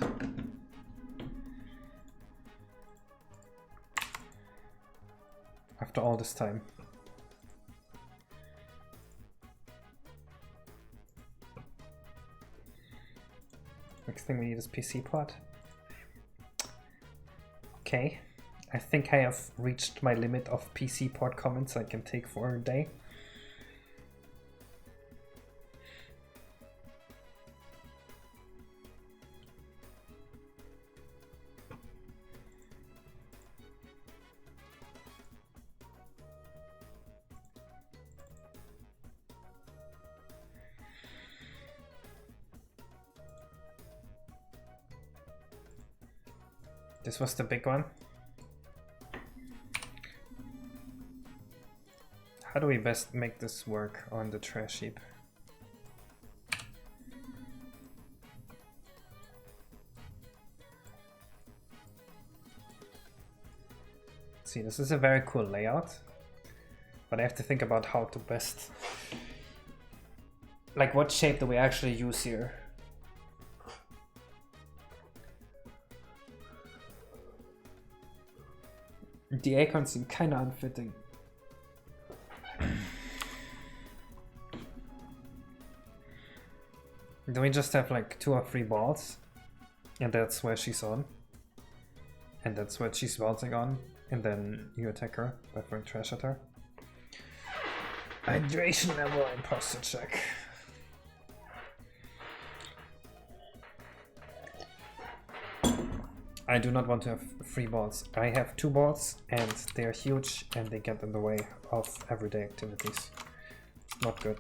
After all this time. Next thing we need is PC port. Okay, I think I have reached my limit of PC port comments I can take for a day. This was the big one. How do we best make this work on the trash heap? See, this is a very cool layout, but I have to think about how to best... Like, what shape do we actually use here? The acorns seem kinda unfitting. Then we just have like 2 or 3 balls, and that's where she's on. And that's what she's bouncing on, and then you attack her by throwing trash at her. Hydration level imposter check. I do not want to have 3 balls. I have 2 balls and they're huge and they get in the way of everyday activities. Not good.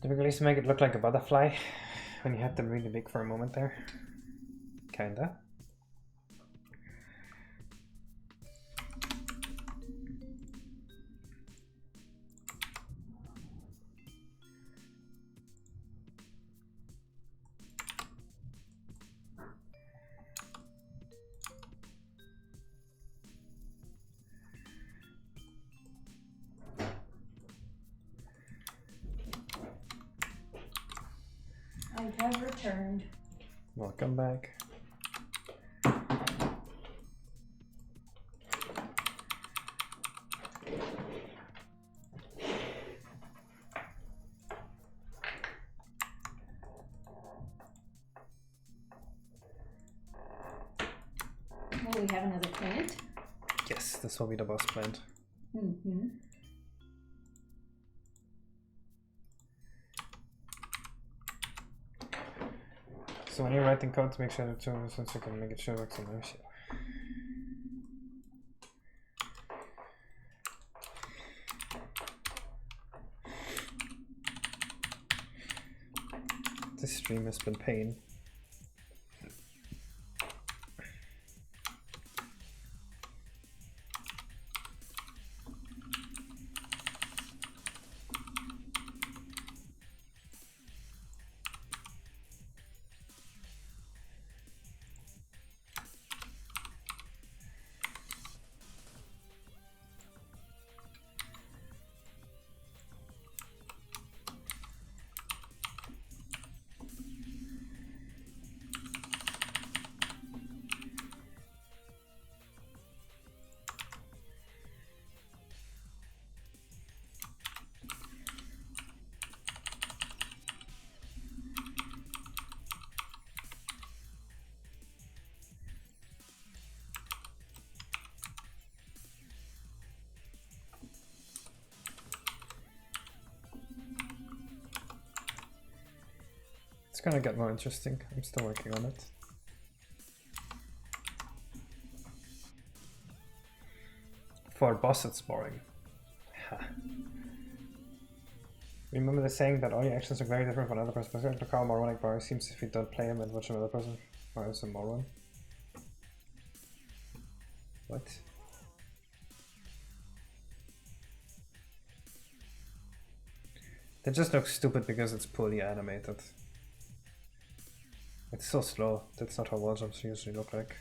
Did we at least make it look like a butterfly when you had them really big for a moment there? Kinda. I have returned. Welcome back. Oh, we have another plant? Yes, this will be the boss plant. Mm-hmm. So when you're writing code, make sure that since you can make it sure it works on the shit. This stream has been pain. It's gonna get more interesting. I'm still working on it. For a boss, it's boring. Remember the saying that all your actions are very different from another person. The call moronic bar seems if you don't play him and watch another person, or as a moron. What? That just looks stupid because it's poorly animated. It's so slow. That's not how wall jumps usually look like.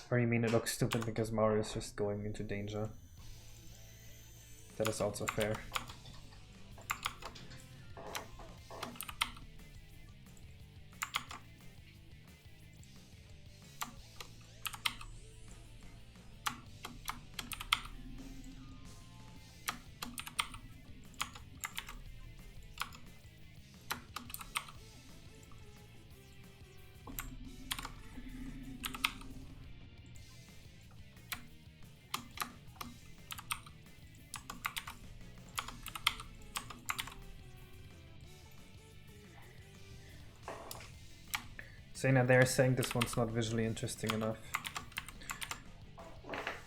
Or you mean it looks stupid because Mario is just going into danger? That is also fair. Saying they're saying this one's not visually interesting enough.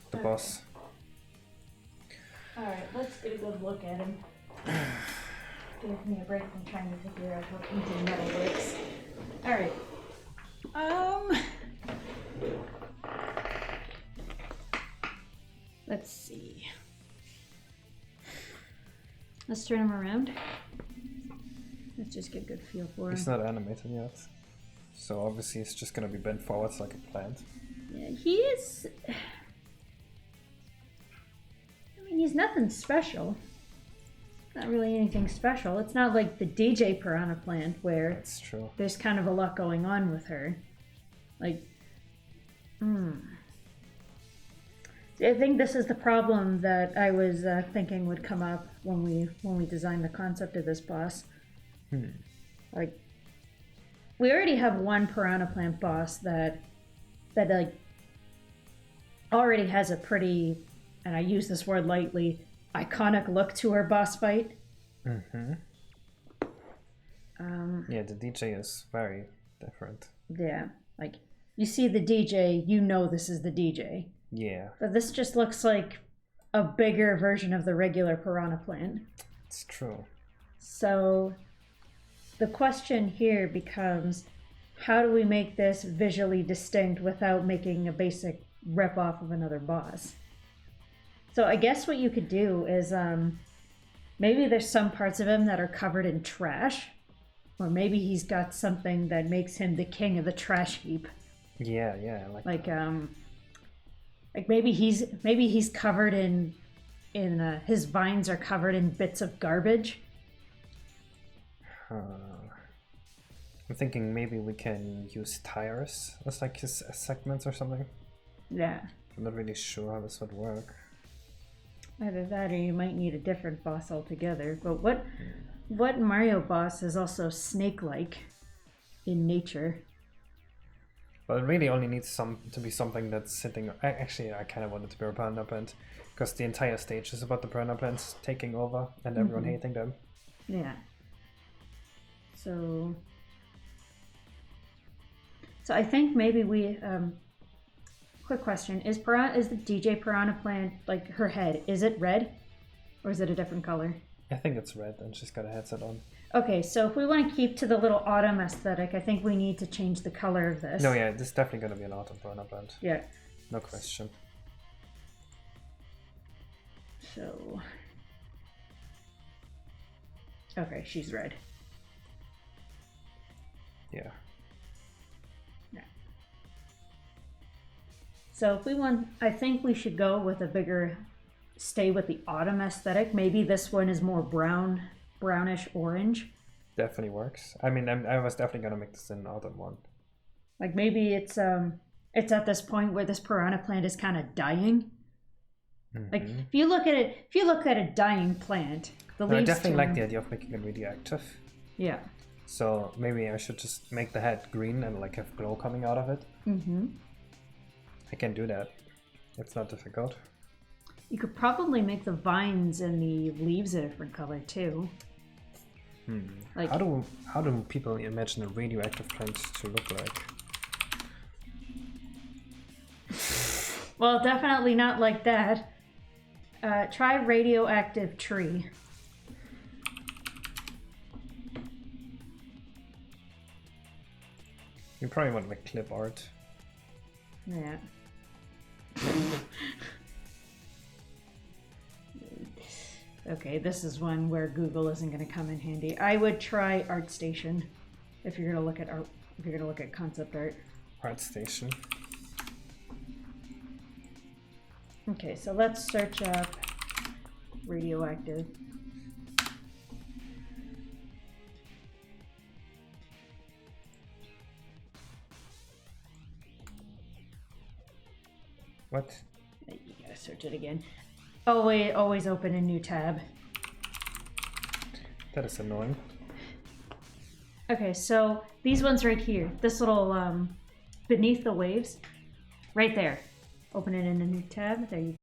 The boss. Alright, let's get a good look at him. Give me a break from trying to figure out how painting metal works. Alright. Let's see. Let's turn him around. Let's just get a good feel for him. He's not animated yet. So obviously it's just gonna be bent forwards like a plant. Yeah, he is... I mean, he's nothing special. Not really anything special. It's not like the DJ Piranha Plant where That's true. there's kind of a lot going on with her. Like, I think this is the problem that I was thinking would come up when we designed the concept of this boss. Like, we already have one Piranha Plant boss that like already has a pretty, and I use this word lightly, iconic look to her boss fight. Yeah, the DJ is very different. Yeah, like you see the DJ, you know this is the DJ. Yeah, But this just looks like a bigger version of the regular piranha plant. it's true. So the question here becomes, how do we make this visually distinct without making a basic rip-off of another boss? So I guess what you could do is maybe there's some parts of him that are covered in trash, or maybe he's got something that makes him the king of the trash heap. Yeah, Like maybe he's covered in his vines are covered in bits of garbage. I'm thinking maybe we can use tires as like his segments or something. Yeah. I'm not really sure how this would work. Either that or you might need a different boss altogether. But what Mario boss is also snake-like in nature? But it really only needs to be something that's sitting. Actually, I kind of want it to be a piranha plant because the entire stage is about the piranha plants taking over and everyone hating them. Yeah. So I think maybe we. Quick question: Is the DJ piranha plant, like her head? Is it red, or is it a different color? I think it's red, and she's got a headset on. Okay, so if we want to keep to the little autumn aesthetic, I think we need to change the color of this. No, yeah, this is definitely going to be an autumn piranha plant. Yeah. No question. So. Okay, she's red. Yeah. So if we want, I think we should go with a bigger, stay with the autumn aesthetic. Maybe this one is more brownish orange. Definitely works. I mean, I was definitely gonna make this an autumn one. Like maybe it's at this point where this piranha plant is kind of dying. Like if you look at a dying plant, the leaves. I definitely like the idea of making it radioactive. Yeah. So maybe I should just make the head green and like have glow coming out of it. I can do that. It's not difficult. You could probably make the vines and the leaves a different color too. Like, how do people imagine a radioactive plant to look like? Well, definitely not like that. Try radioactive tree. You probably want like clip art. Yeah. Okay, this is one where Google isn't going to come in handy. I would try ArtStation if you're going to look at art. If you're going to look at concept art. ArtStation. Okay, so let's search up radioactive. What? You gotta search it again. Oh wait, always open a new tab. That is annoying. Okay, so these ones right here, this little beneath the waves, right there. Open it in a new tab. There you